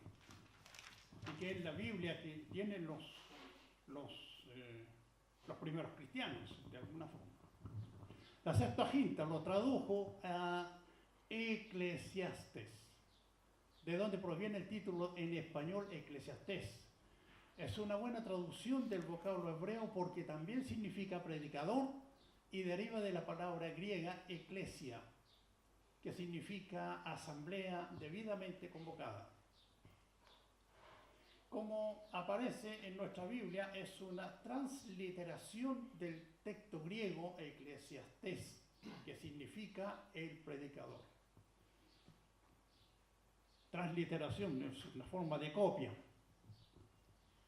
Y que es la Biblia que tienen los primeros cristianos, de alguna forma. La Septuaginta lo tradujo a Eclesiastes, de donde proviene el título en español Eclesiastés. Es una buena traducción del vocablo hebreo porque también significa predicador y deriva de la palabra griega eclesia, que significa asamblea debidamente convocada. Como aparece en nuestra Biblia, es una transliteración del texto griego Eclesiastés, que significa el predicador. Transliteración es una forma de copia.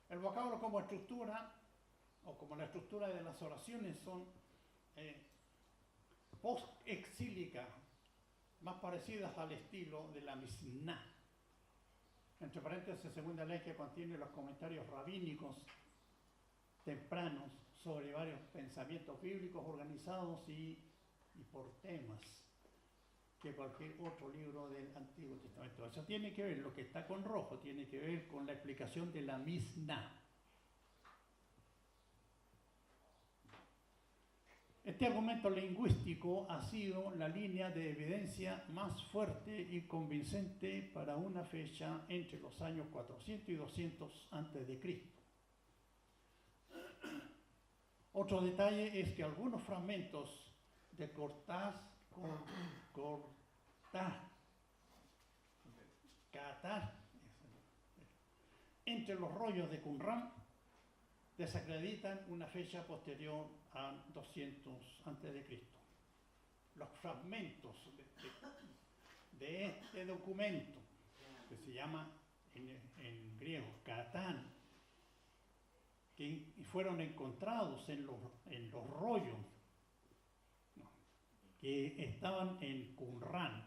El vocablo como estructura, o como la estructura de las oraciones, son post-exílicas, más parecidas al estilo de la Mishnah. Entre paréntesis, segunda ley que contiene los comentarios rabínicos tempranos sobre varios pensamientos bíblicos organizados y por temas que cualquier otro libro del Antiguo Testamento. Eso tiene que ver, lo que está con rojo, tiene que ver con la explicación de la Mishnah. Este argumento lingüístico ha sido la línea de evidencia más fuerte y convincente para una fecha entre los años 400 y 200 a.C. Otro detalle es que algunos fragmentos de Qatar, entre los rollos de Qumran, desacreditan una fecha posterior a 200 a.C. Los fragmentos de este documento, que se llama en griego Catán, que fueron encontrados en los rollos que estaban en Qumran,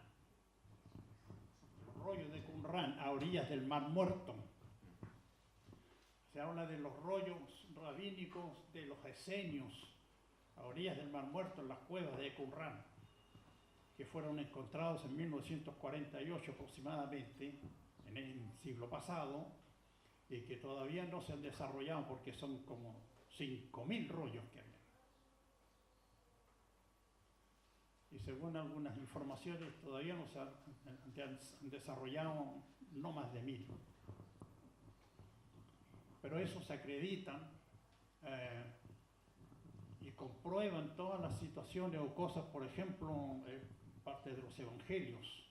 los rollos de Qumran, a orillas del Mar Muerto. Se habla de los rollos rabínicos de los esenios, a orillas del Mar Muerto, en las cuevas de Qumran, que fueron encontrados en 1948 aproximadamente, en el siglo pasado, y que todavía no se han desarrollado porque son como 5.000 rollos que había. Y según algunas informaciones todavía no se han desarrollado no más de 1.000. Pero eso se acreditan y comprueban todas las situaciones o cosas, por ejemplo, parte de los evangelios,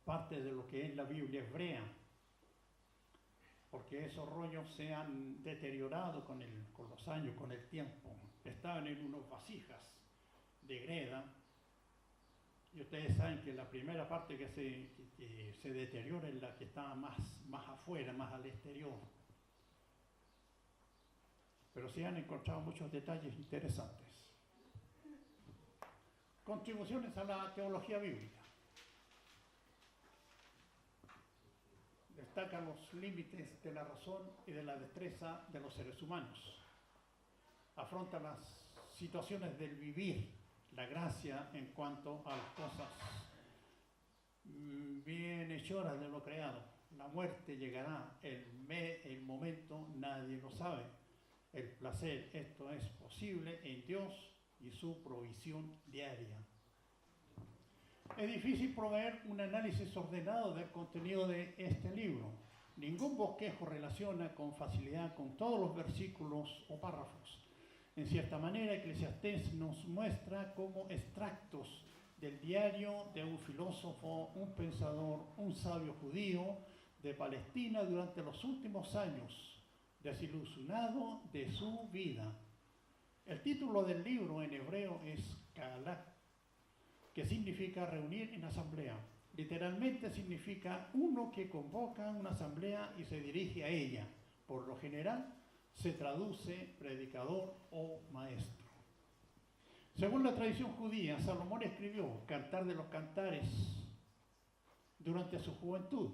parte de lo que es la Biblia hebrea, porque esos rollos se han deteriorado con los años, con el tiempo. Estaban en unas vasijas de greda, y ustedes saben que la primera parte que se deteriora es la que está más afuera, más al exterior. Pero se han encontrado muchos detalles interesantes. Contribuciones a la teología bíblica. Destacan los límites de la razón y de la destreza de los seres humanos. Afronta las situaciones del vivir, la gracia en cuanto a las cosas bienhechoras de lo creado. La muerte llegará, el momento nadie lo sabe. El placer, esto es posible en Dios y su provisión diaria. Es difícil proveer un análisis ordenado del contenido de este libro. Ningún bosquejo relaciona con facilidad con todos los versículos o párrafos. En cierta manera, Eclesiastés nos muestra como extractos del diario de un filósofo, un pensador, un sabio judío de Palestina durante los últimos años, desilusionado de su vida. El título del libro en hebreo es Kalak, que significa reunir en asamblea. Literalmente significa uno que convoca una asamblea y se dirige a ella. Por lo general se traduce predicador o maestro. Según la tradición judía, Salomón escribió Cantar de los Cantares durante su juventud,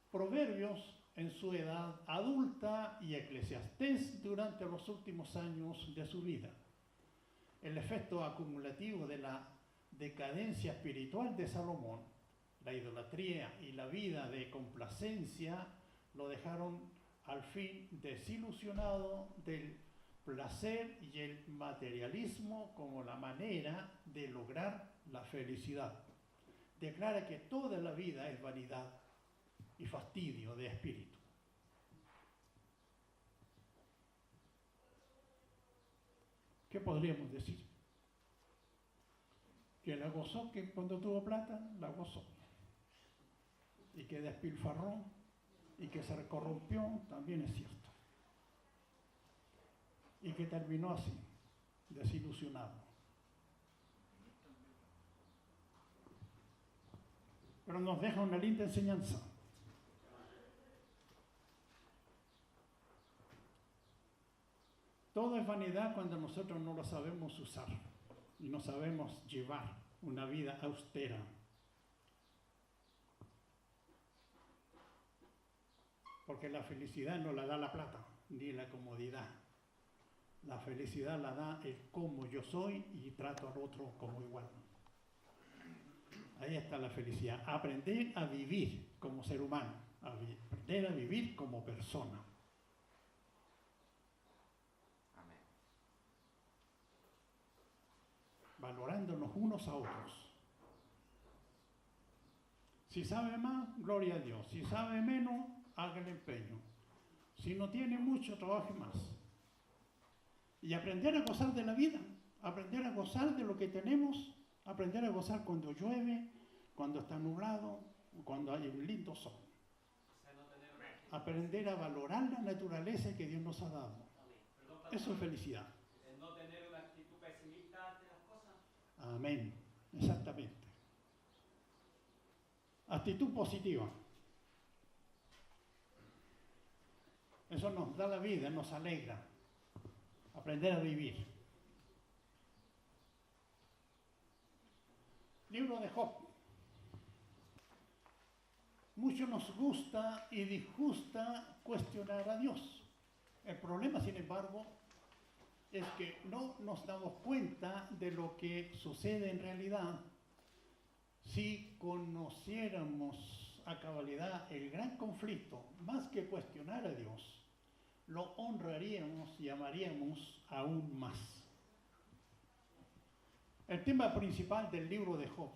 Proverbios en su edad adulta y Eclesiastés durante los últimos años de su vida. El efecto acumulativo de la decadencia espiritual de Salomón, la idolatría y la vida de complacencia lo dejaron al fin desilusionado del placer y el materialismo como la manera de lograr la felicidad. Declara que toda la vida es vanidad y fastidio de espíritu. ¿Qué podríamos decir? Que la gozó, que cuando tuvo plata, la gozó. Y que despilfarró y que se corrompió, también es cierto. Y que terminó así, desilusionado. Pero nos deja una linda enseñanza. Todo es vanidad cuando nosotros no lo sabemos usar y no sabemos llevar una vida austera. Porque la felicidad no la da la plata ni la comodidad. La felicidad la da el cómo yo soy y trato al otro como igual. Ahí está la felicidad. Aprender a vivir como ser humano, aprender a vivir como persona. Amén. Valorándonos unos a otros. Si sabe más, gloria a Dios. Si sabe menos, haga el empeño. Si no tiene mucho, trabaje más. Y aprender a gozar de la vida, aprender a gozar de lo que tenemos, aprender a gozar cuando llueve, cuando está nublado, cuando hay un lindo sol. Aprender a valorar la naturaleza que Dios nos ha dado. Eso es felicidad. No tener una actitud pesimista ante las cosas. Amén, exactamente. Actitud positiva. Eso nos da la vida, nos alegra. Aprender a vivir. Libro de Job. Mucho nos gusta y disgusta cuestionar a Dios. El problema, sin embargo, es que no nos damos cuenta de lo que sucede en realidad. Si conociéramos a cabalidad el gran conflicto, más que cuestionar a Dios, lo honraríamos y amaríamos aún más. El tema principal del libro de Job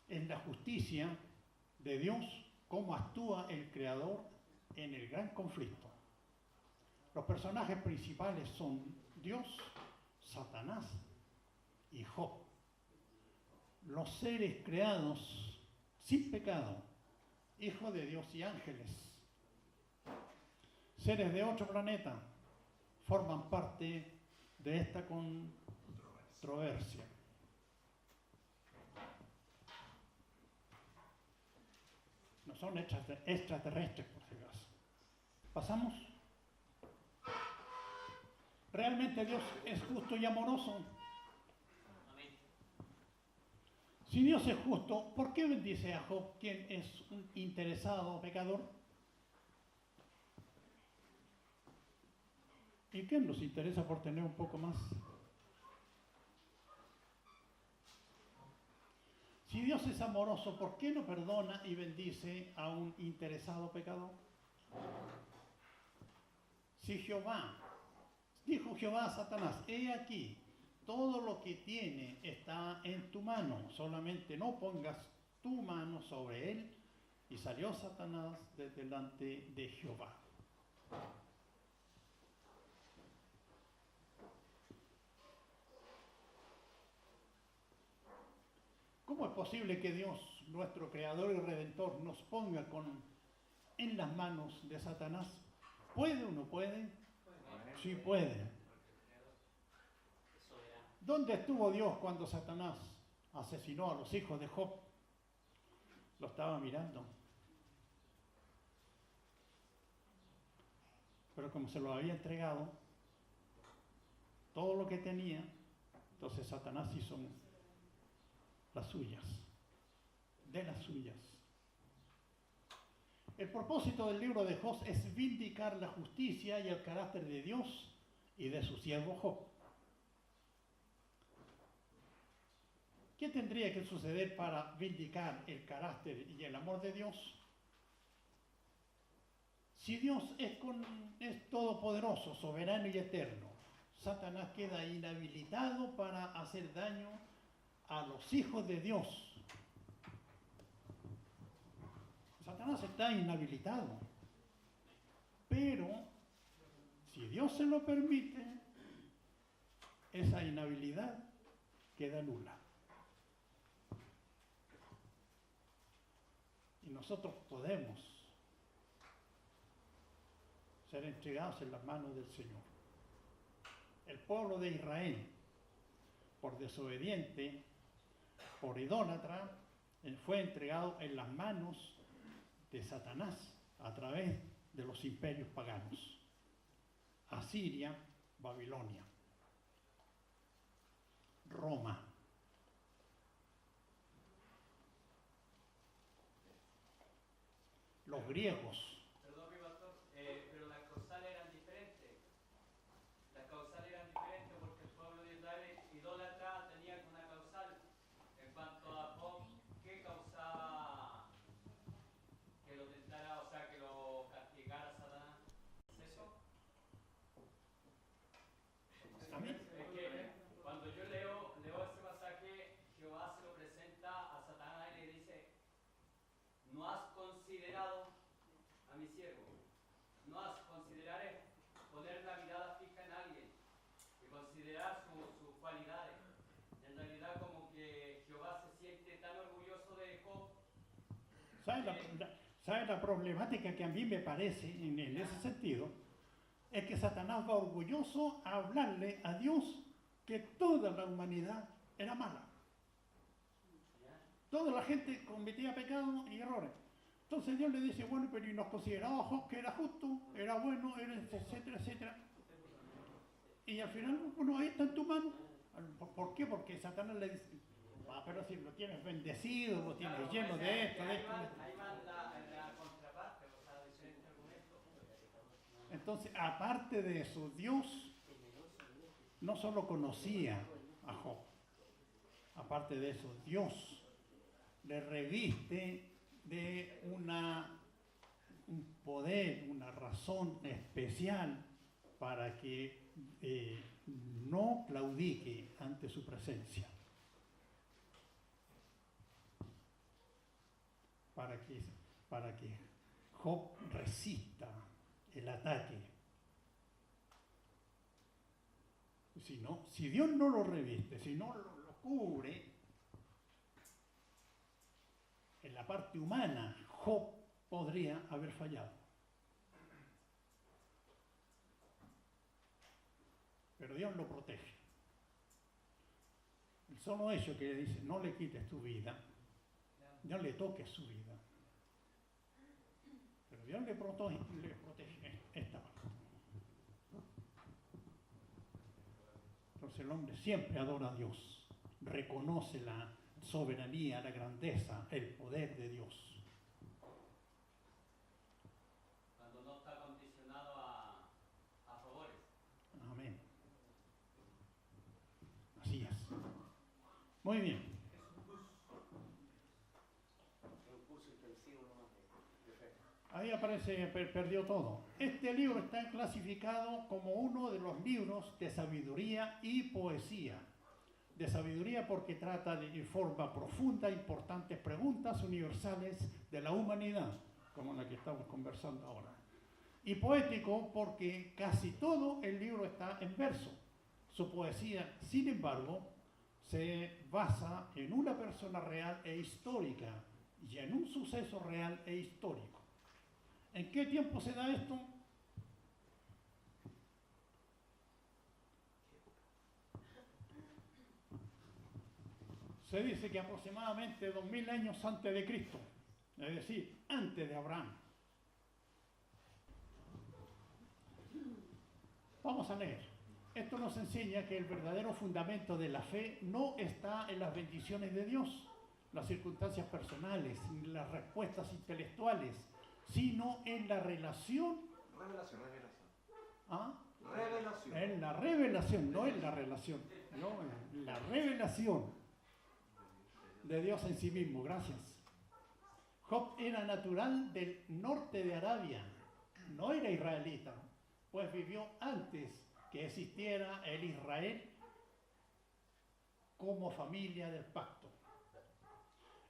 es la justicia de Dios, cómo actúa el Creador en el gran conflicto. Los personajes principales son Dios, Satanás y Job. Los seres creados sin pecado, hijos de Dios y ángeles. Seres de otro planeta forman parte de esta controversia. No son extraterrestres, por si acaso. ¿Pasamos? ¿Realmente Dios es justo y amoroso? Si Dios es justo, ¿por qué bendice a Job, quien es un interesado pecador? ¿Y qué nos interesa por tener un poco más? Si Dios es amoroso, ¿por qué no perdona y bendice a un interesado pecador? Si dijo Jehová a Satanás, he aquí, todo lo que tiene está en tu mano, solamente no pongas tu mano sobre él. Y salió Satanás de delante de Jehová. ¿Cómo es posible que Dios, nuestro Creador y Redentor, nos ponga en las manos de Satanás? ¿Puede o no puede? Sí puede. ¿Dónde estuvo Dios cuando Satanás asesinó a los hijos de Job? Lo estaba mirando. Pero como se lo había entregado, todo lo que tenía, entonces Satanás hizo las suyas, de las suyas. El propósito del libro de Job es vindicar la justicia y el carácter de Dios y de su siervo Job. ¿Qué tendría que suceder para vindicar el carácter y el amor de Dios? Si Dios es todopoderoso, soberano y eterno, Satanás queda inhabilitado para hacer daño a los hijos de Dios. Satanás está inhabilitado. Pero, si Dios se lo permite, esa inhabilidad queda nula. Y nosotros podemos ser entregados en las manos del Señor. El pueblo de Israel, por desobediente, por idólatra, fue entregado en las manos de Satanás a través de los imperios paganos. Asiria, Babilonia, Roma. Los griegos. Perdón, mi pastor, pero las causales eran diferentes. Las causales eran diferentes porque el pueblo de Israel idólatra tenía una causal. En cuanto a Job, ¿qué causaba que lo tentara, o sea, que lo castigara Satanás? ¿Es eso? ¿A mí? Es que cuando yo leo ese pasaje, Jehová se lo presenta a Satanás y le dice: no has considerado a mi siervo, no has considerado poner la mirada fija en alguien y considerar sus cualidades. En realidad, como que Jehová se siente tan orgulloso de Job. ¿Sabe la problemática que a mí me parece en ese sentido? Es que Satanás va orgulloso a hablarle a Dios que toda la humanidad era mala. Toda la gente cometía pecados y errores. Entonces Dios le dice, bueno, pero y nos consideraba Job que era justo, era bueno, era etcétera, etcétera. Y al final, bueno, ahí está en tu mano. ¿Por qué? Porque Satanás le dice, pero si lo tienes bendecido, lo tienes Claro, lleno de esto, de esto. Ahí va la contraparte, o sea, diferente argumento. Entonces, aparte de eso, Dios no solo conocía a Job, aparte de eso, Dios le reviste de un poder, una razón especial para que no claudique ante su presencia. Para que Job resista el ataque. Si Dios no lo reviste, si no lo cubre, en la parte humana, Job podría haber fallado. Pero Dios lo protege. El solo hecho que le dice, no le quites tu vida, no le toques su vida. Pero Dios le protege esta parte. Entonces el hombre siempre adora a Dios, reconoce la soberanía, la grandeza, el poder de Dios. Cuando no está condicionado a favores. Amén. Así es. Muy bien. Ahí aparece, perdió todo. Este libro está clasificado como uno de los libros de sabiduría y poesía. De sabiduría porque trata de forma profunda importantes preguntas universales de la humanidad, como la que estamos conversando ahora. Y poético porque casi todo el libro está en verso. Su poesía, sin embargo, se basa en una persona real e histórica y en un suceso real e histórico. ¿En qué tiempo se da esto? Se dice que aproximadamente 2000 años antes de Cristo, es decir, antes de Abraham. Vamos a leer. Esto nos enseña que el verdadero fundamento de la fe no está en las bendiciones de Dios, las circunstancias personales, ni las respuestas intelectuales, sino en la relación. Revelación. ¿Ah? Revelación. En la revelación, no en la relación, no, en la revelación de Dios en sí mismo. Gracias. Job era natural del norte de Arabia, no era israelita, pues vivió antes que existiera el Israel como familia del pacto.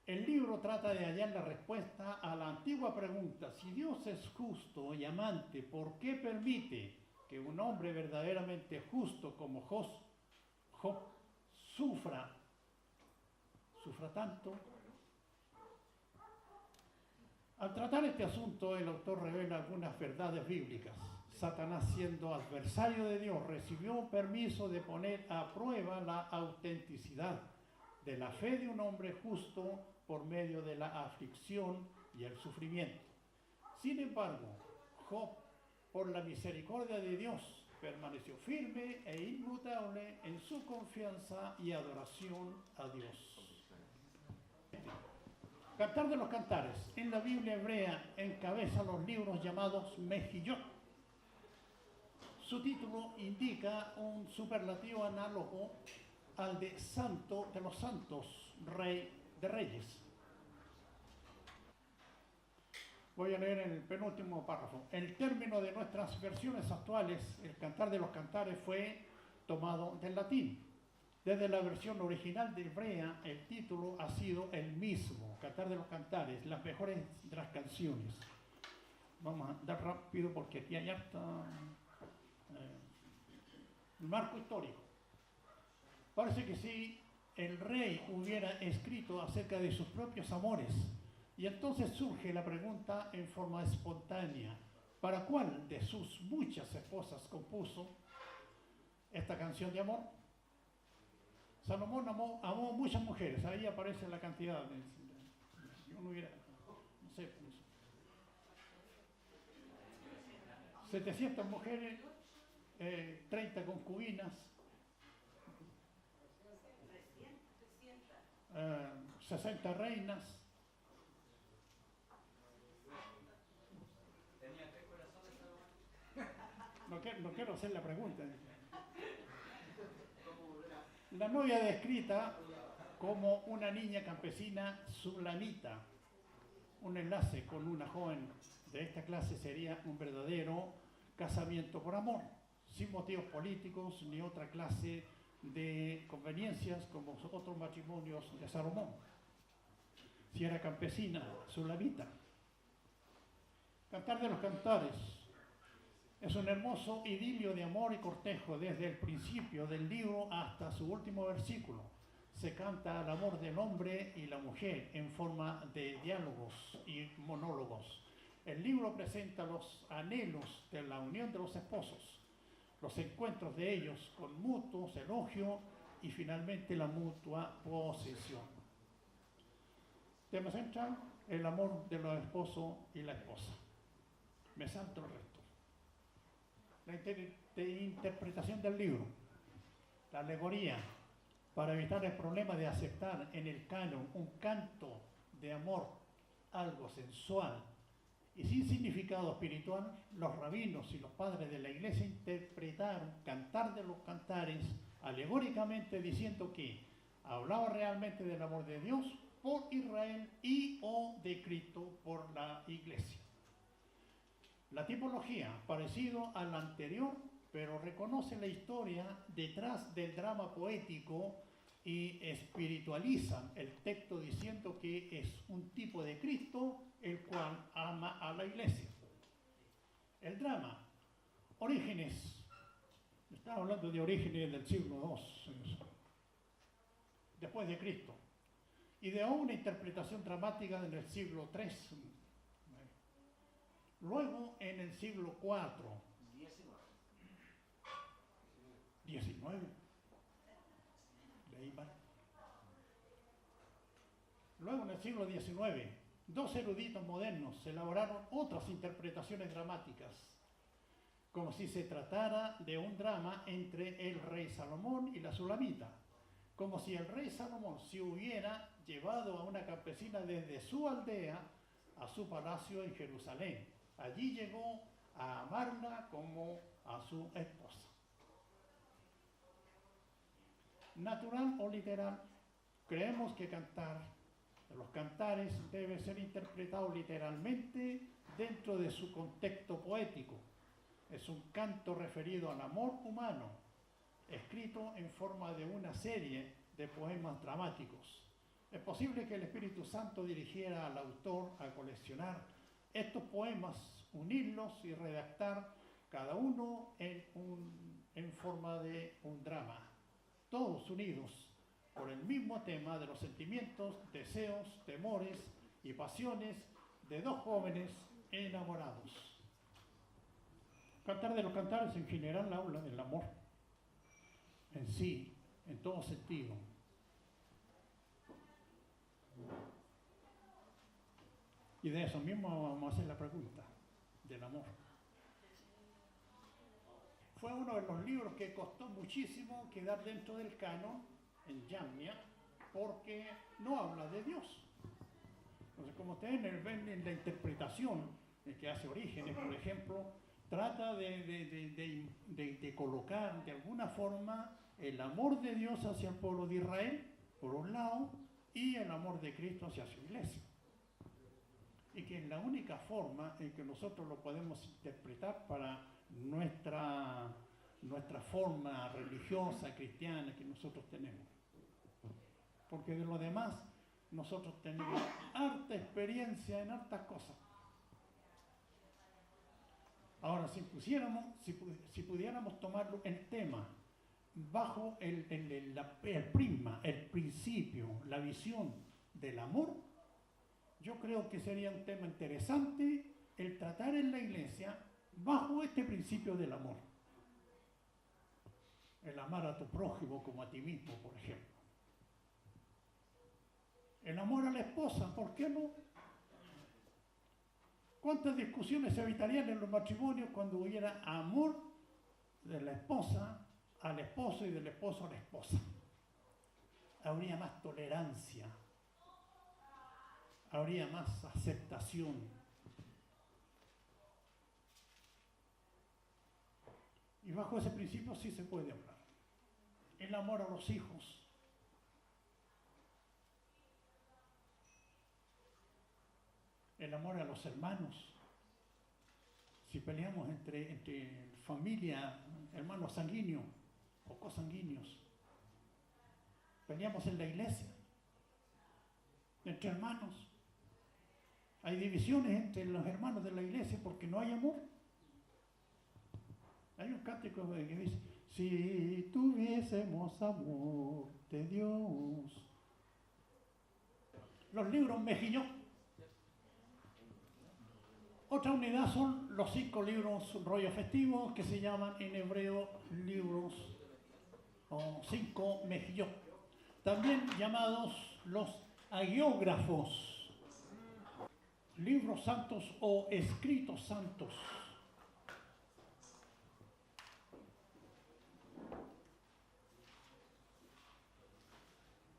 El libro trata de hallar la respuesta a la antigua pregunta: si Dios es justo y amante, ¿por qué permite que un hombre verdaderamente justo como Job sufra tanto? Al tratar este asunto, el autor revela algunas verdades bíblicas. Satanás, siendo adversario de Dios, recibió permiso de poner a prueba la autenticidad de la fe de un hombre justo por medio de la aflicción y el sufrimiento. Sin embargo, Job, por la misericordia de Dios, permaneció firme e inmutable en su confianza y adoración a Dios. Cantar de los Cantares, en la Biblia hebrea, encabeza los libros llamados Mejillot. Su título indica un superlativo análogo al de Santo de los Santos, Rey de Reyes. Voy a leer en el penúltimo párrafo. El término de nuestras versiones actuales, el Cantar de los Cantares, fue tomado del latín. Desde la versión original de hebrea, el título ha sido el mismo, Cantar de los Cantares, las mejores de las canciones. Vamos a dar rápido porque aquí hay harta el marco histórico. Parece que si el rey hubiera escrito acerca de sus propios amores, y entonces surge la pregunta en forma espontánea: ¿para cuál de sus muchas esposas compuso esta canción de amor? Salomón amó muchas mujeres, ahí aparece la cantidad. Yo no hubiera, no sé, 700 mujeres, 30 concubinas, 60 reinas. ¿Tenía 3 corazones, Salomón? No quiero hacer la pregunta. La novia descrita como una niña campesina sulamita. Un enlace con una joven de esta clase sería un verdadero casamiento por amor, sin motivos políticos ni otra clase de conveniencias como otros matrimonios de Salomón. Si era campesina, sulamita. Cantar de los Cantares es un hermoso idilio de amor y cortejo desde el principio del libro hasta su último versículo. Se canta al amor del hombre y la mujer en forma de diálogos y monólogos. El libro presenta los anhelos de la unión de los esposos, los encuentros de ellos con mutuos elogios y finalmente la mutua posesión. Tema central: el amor de los esposos y la esposa. Me salto el resto. La interpretación del libro, la alegoría, para evitar el problema de aceptar en el canon un canto de amor algo sensual y sin significado espiritual, los rabinos y los padres de la iglesia interpretaron Cantar de los Cantares alegóricamente diciendo que hablaba realmente del amor de Dios por Israel y o de Cristo por la iglesia. La tipología, parecido a la anterior, pero reconoce la historia detrás del drama poético y espiritualizan el texto diciendo que es un tipo de Cristo el cual ama a la iglesia. El drama, Orígenes, estamos hablando de Orígenes del siglo II después de Cristo, ideó una interpretación dramática en el siglo III. Luego, en el siglo IV, 19, leí mal. Luego, en el siglo XIX, dos eruditos modernos elaboraron otras interpretaciones dramáticas, como si se tratara de un drama entre el rey Salomón y la Sulamita, como si el rey Salomón se hubiera llevado a una campesina desde su aldea a su palacio en Jerusalén. Allí llegó a amarla como a su esposa. Natural o literal, creemos que cantar de los Cantares debe ser interpretado literalmente dentro de su contexto poético. Es un canto referido al amor humano, escrito en forma de una serie de poemas dramáticos. Es posible que el Espíritu Santo dirigiera al autor a coleccionar estos poemas, unirlos y redactar cada uno en forma de un drama, todos unidos por el mismo tema de los sentimientos, deseos, temores y pasiones de dos jóvenes enamorados. Cantar de los Cantares en general habla del amor en sí, en todo sentido. Y de eso mismo vamos a hacer la pregunta, del amor. Fue uno de los libros que costó muchísimo quedar dentro del canon, en Yamnia, porque no habla de Dios. Entonces, como ustedes ven en la interpretación que hace Orígenes, por ejemplo, trata de colocar de alguna forma el amor de Dios hacia el pueblo de Israel, por un lado, y el amor de Cristo hacia su iglesia. Y que es la única forma en que nosotros lo podemos interpretar para nuestra forma religiosa, cristiana que nosotros tenemos. Porque de lo demás, nosotros tenemos harta experiencia en hartas cosas. Ahora, si pudiéramos tomar el tema bajo el prisma, el principio, la visión del amor, yo creo que sería un tema interesante el tratar en la iglesia bajo este principio del amor. El amar a tu prójimo como a ti mismo, por ejemplo. El amor a la esposa, ¿por qué no? ¿Cuántas discusiones se evitarían en los matrimonios cuando hubiera amor de la esposa al esposo y del esposo a la esposa? Habría más tolerancia, habría más aceptación. Y bajo ese principio sí se puede hablar. El amor a los hijos. El amor a los hermanos. Si peleamos entre familia, hermanos sanguíneos o cosanguíneos. Peleamos en la iglesia, entre hermanos. Hay divisiones entre los hermanos de la iglesia porque no hay amor. Hay un cántico que dice, si tuviésemos amor de Dios. Los libros Mejillón. Otra unidad son los 5 libros rollo festivos que se llaman en hebreo libros o 5 Mejillón. También llamados los hagiógrafos, libros santos o escritos santos.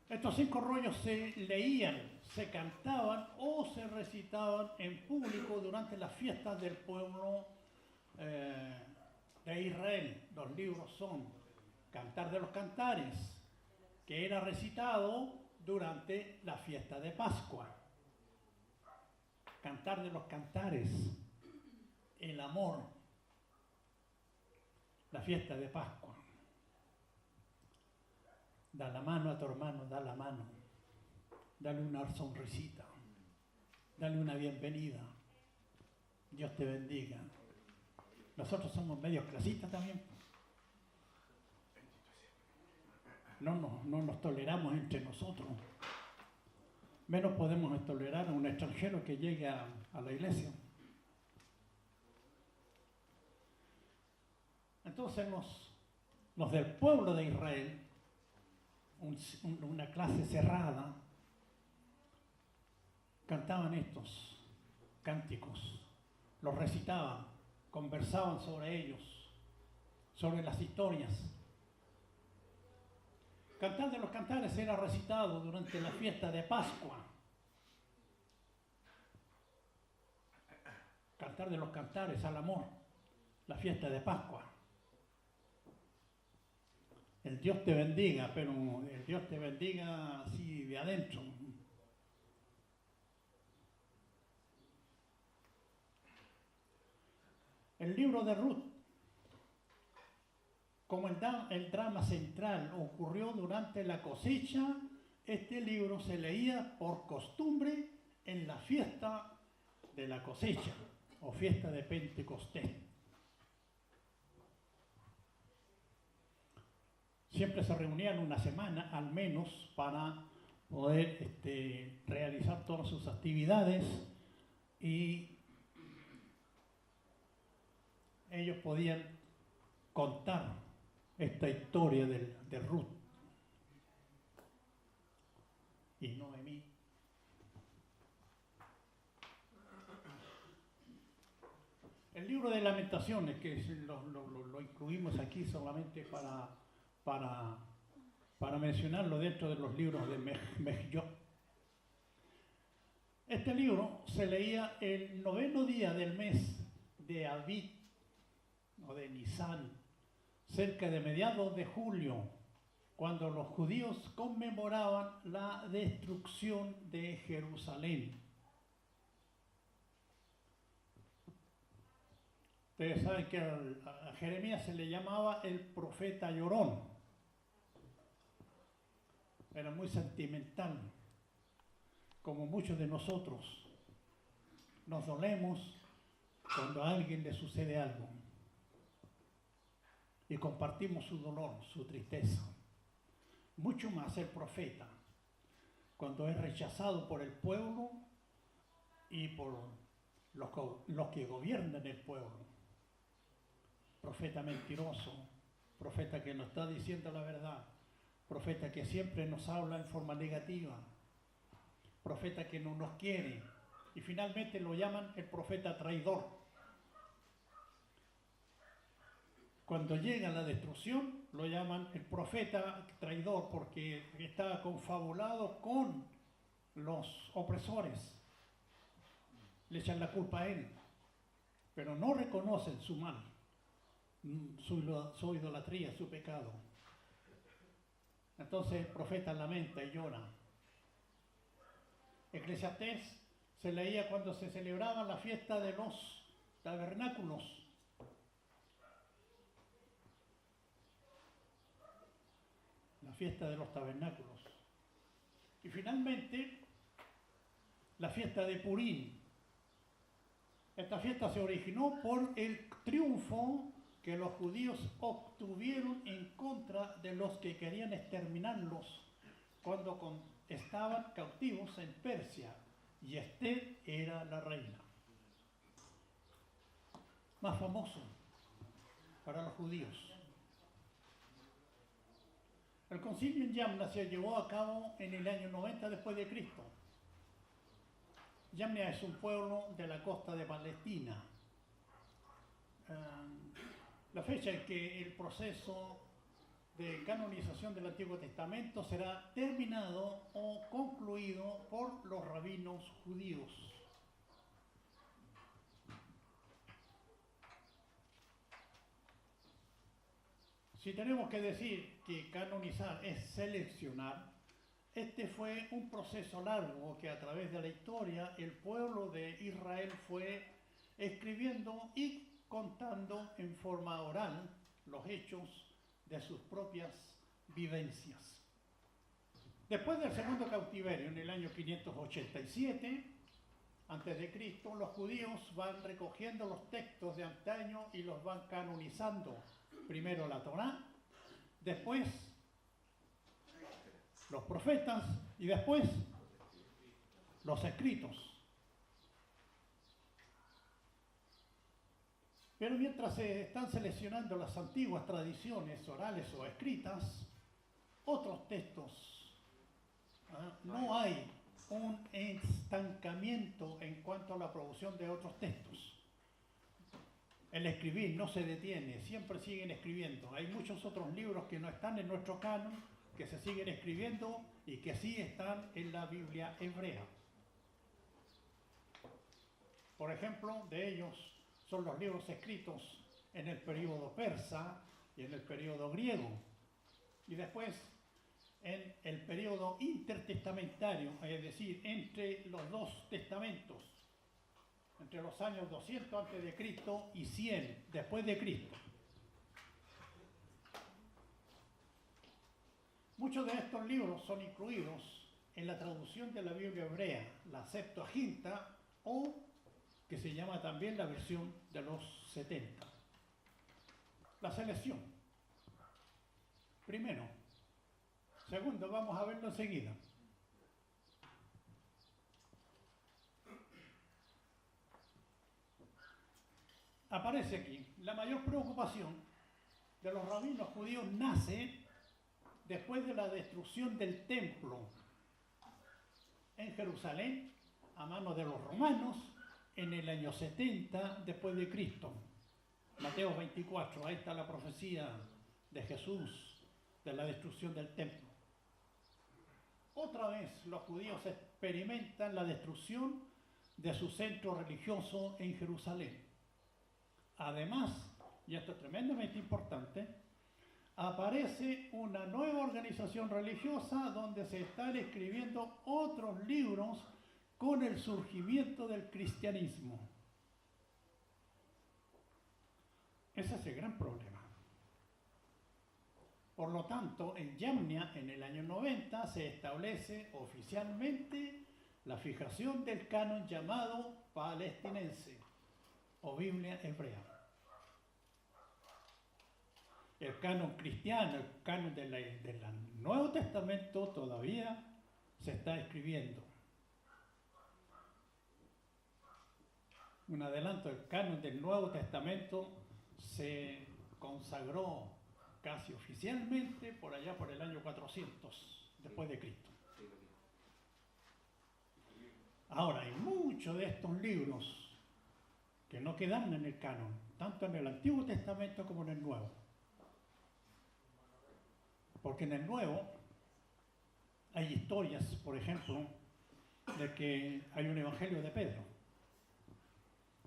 Estos 5 rollos se leían, se cantaban o se recitaban en público durante las fiestas del pueblo de Israel. Los libros son Cantar de los Cantares, que era recitado durante la fiesta de Pascua. Cantar de los Cantares, el amor, la fiesta de Pascua. Da la mano a tu hermano, da la mano. Dale una sonrisita. Dale una bienvenida. Dios te bendiga. Nosotros somos medios clasistas también. No nos toleramos entre nosotros. Menos podemos tolerar a un extranjero que llegue a la iglesia. Entonces los del pueblo de Israel, una clase cerrada, cantaban estos cánticos, los recitaban, conversaban sobre ellos, sobre las historias. Cantar de los Cantares era recitado durante la fiesta de Pascua. Cantar de los Cantares al amor, la fiesta de Pascua. El Dios te bendiga, pero el Dios te bendiga así de adentro. El libro de Ruth, como el drama central ocurrió durante la cosecha, este libro se leía por costumbre en la fiesta de la cosecha o fiesta de Pentecostés. Siempre se reunían una semana al menos para poder realizar todas sus actividades y ellos podían contar esta historia de Ruth y Noemí. El libro de Lamentaciones, que lo incluimos aquí solamente para mencionarlo dentro de los libros de Mejillot. Este libro se leía el 9º día del mes de Abib o de Nisan, cerca de mediados de julio, cuando los judíos conmemoraban la destrucción de Jerusalén. Ustedes saben que a Jeremías se le llamaba el profeta llorón. Era muy sentimental, como muchos de nosotros. Nos dolemos cuando a alguien le sucede algo y compartimos su dolor, su tristeza. Mucho más el profeta, cuando es rechazado por el pueblo y por los que gobiernan el pueblo. Profeta mentiroso, profeta que no está diciendo la verdad, profeta que siempre nos habla en forma negativa, profeta que no nos quiere, y finalmente lo llaman el profeta traidor. Cuando llega la destrucción, lo llaman el profeta traidor porque está confabulado con los opresores. Le echan la culpa a él, pero no reconocen su mal, su idolatría, su pecado. Entonces el profeta lamenta y llora. Eclesiastés se leía cuando se celebraba la fiesta de los tabernáculos. La fiesta de los tabernáculos. Y finalmente, la fiesta de Purim. Esta fiesta se originó por el triunfo que los judíos obtuvieron en contra de los que querían exterminarlos cuando estaban cautivos en Persia, y Esther era la reina. Más famoso para los judíos. El concilio en Yamna se llevó a cabo en el año 90 después de Cristo. Yamna es un pueblo de la costa de Palestina. La fecha en que el proceso de canonización del Antiguo Testamento será terminado o concluido por los rabinos judíos. Si tenemos que decir que canonizar es seleccionar, este fue un proceso largo que a través de la historia el pueblo de Israel fue escribiendo y contando en forma oral los hechos de sus propias vivencias. Después del segundo cautiverio, en el año 587 a.C., los judíos van recogiendo los textos de antaño y los van canonizando. Primero la Torá, después los profetas y después los escritos. Pero mientras se están seleccionando las antiguas tradiciones orales o escritas, otros textos, no hay un estancamiento en cuanto a la producción de otros textos. El escribir no se detiene, siempre siguen escribiendo. Hay muchos otros libros que no están en nuestro canon, que se siguen escribiendo y que sí están en la Biblia hebrea. Por ejemplo, de ellos son los libros escritos en el período persa y en el período griego. Y después en el período intertestamentario, es decir, entre los dos testamentos. entre los años 200 antes de Cristo y 100 después de Cristo. Muchos de estos libros son incluidos en la traducción de la Biblia hebrea, la Septuaginta, o que se llama también la versión de los 70. La selección. Primero. Segundo, vamos a verlo enseguida. Aparece aquí, la mayor preocupación de los rabinos judíos nace después de la destrucción del templo en Jerusalén a manos de los romanos en el año 70 después de Cristo. Mateo 24, ahí está la profecía de Jesús de la destrucción del templo. Otra vez los judíos experimentan la destrucción de su centro religioso en Jerusalén. Además, y esto es tremendamente importante, aparece una nueva organización religiosa donde se están escribiendo otros libros con el surgimiento del cristianismo. Ese es el gran problema. Por lo tanto, en Yamnia, en el año 90, se establece oficialmente la fijación del canon llamado palestinense o Biblia hebrea. El canon cristiano, el canon del Nuevo Testamento todavía se está escribiendo. Un adelanto, el canon del Nuevo Testamento se consagró casi oficialmente por allá por el año 400 después de Cristo. Ahora, hay muchos de estos libros que no quedan en el canon, tanto en el Antiguo Testamento como en el Nuevo. Porque en el Nuevo hay historias, por ejemplo, de que hay un evangelio de Pedro.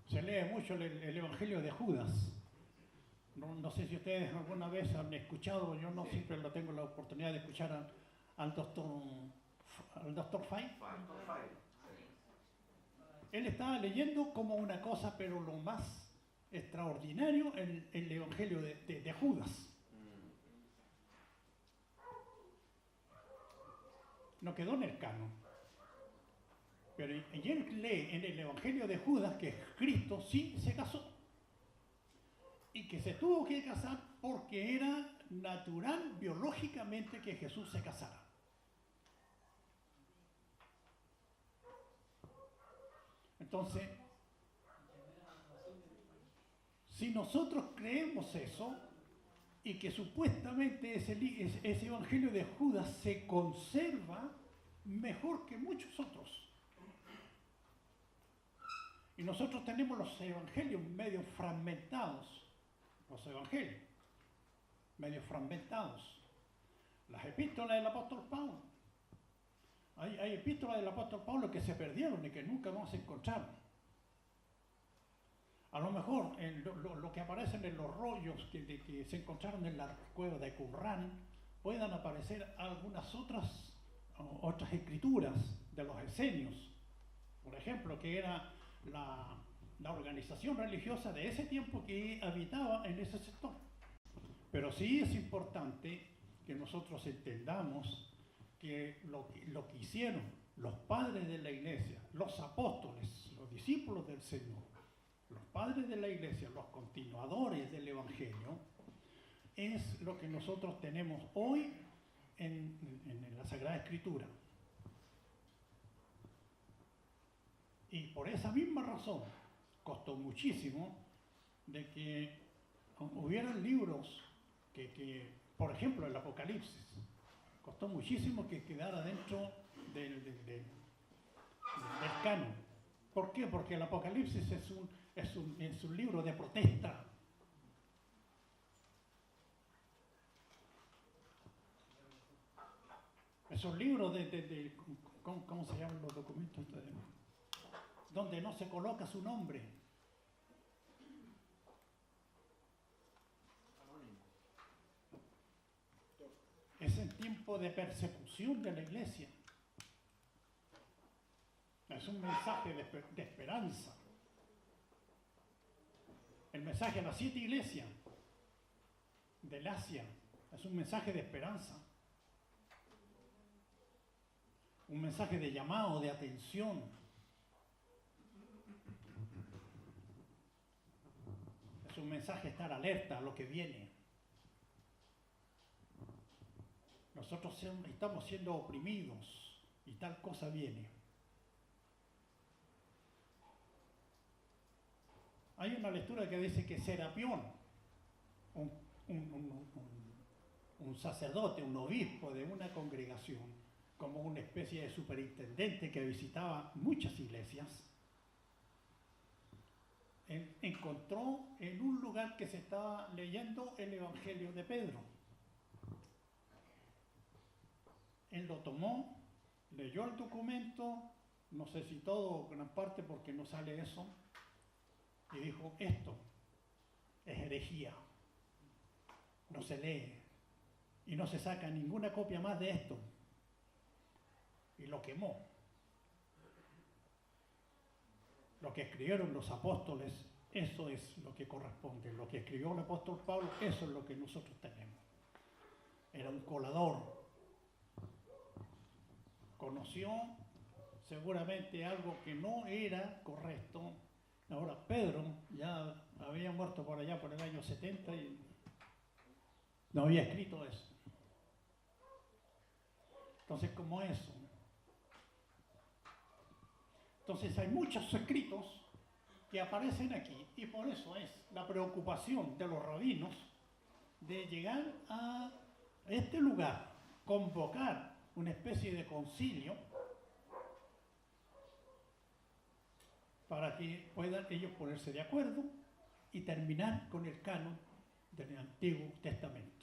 Se lee mucho el evangelio de Judas. No sé si ustedes alguna vez han escuchado, yo no siempre lo tengo la oportunidad de escuchar al doctor Fay. Él estaba leyendo como una cosa, pero lo más extraordinario, el evangelio de Judas. No quedó en el canon. Pero y él lee en el evangelio de Judas que Cristo sí se casó. Y que se tuvo que casar porque era natural biológicamente que Jesús se casara. Entonces, si nosotros creemos eso y que supuestamente ese evangelio de Judas se conserva mejor que muchos otros, y nosotros tenemos los evangelios medio fragmentados, las epístolas del apóstol Pablo. Hay epístolas del apóstol Pablo que se perdieron y que nunca vamos a encontrar. A lo mejor lo que aparecen en los rollos que se encontraron en la cueva de Qumran puedan aparecer algunas otras escrituras de los esenios, por ejemplo, que era la organización religiosa de ese tiempo que habitaba en ese sector. Pero sí es importante que nosotros entendamos que lo que hicieron los padres de la iglesia, los apóstoles, los discípulos del Señor, los padres de la iglesia, los continuadores del evangelio, es lo que nosotros tenemos hoy en la Sagrada Escritura. Y por esa misma razón costó muchísimo de que hubieran libros que, por ejemplo, el Apocalipsis, costó muchísimo que quedara dentro del canon. ¿Por qué? Porque el Apocalipsis es un libro de protesta. Es un libro ¿cómo se llaman los documentos? Donde no se coloca su nombre. Es en tiempo de persecución de la iglesia. Es un mensaje de esperanza. El mensaje a las 7 iglesias del Asia es un mensaje de esperanza. Un mensaje de llamado, de atención. Es un mensaje de estar alerta a lo que viene. Nosotros estamos siendo oprimidos y tal cosa viene. Hay una lectura que dice que Serapión, un sacerdote, un obispo de una congregación, como una especie de superintendente que visitaba muchas iglesias, encontró en un lugar que se estaba leyendo el Evangelio de Pedro. Él lo tomó, leyó el documento, no sé si todo o gran parte porque no sale eso, y dijo, esto es herejía, no se lee y no se saca ninguna copia más de esto. Y lo quemó. Lo que escribieron los apóstoles, eso es lo que corresponde. Lo que escribió el apóstol Pablo, eso es lo que nosotros tenemos. Era un colador. Conoció seguramente algo que no era correcto. Ahora, Pedro ya había muerto por allá por el año 70 y no había escrito eso. Entonces, ¿cómo eso? Entonces hay muchos escritos que aparecen aquí y por eso es la preocupación de los rabinos de llegar a este lugar, convocar una especie de concilio para que puedan ellos ponerse de acuerdo y terminar con el canon del Antiguo Testamento.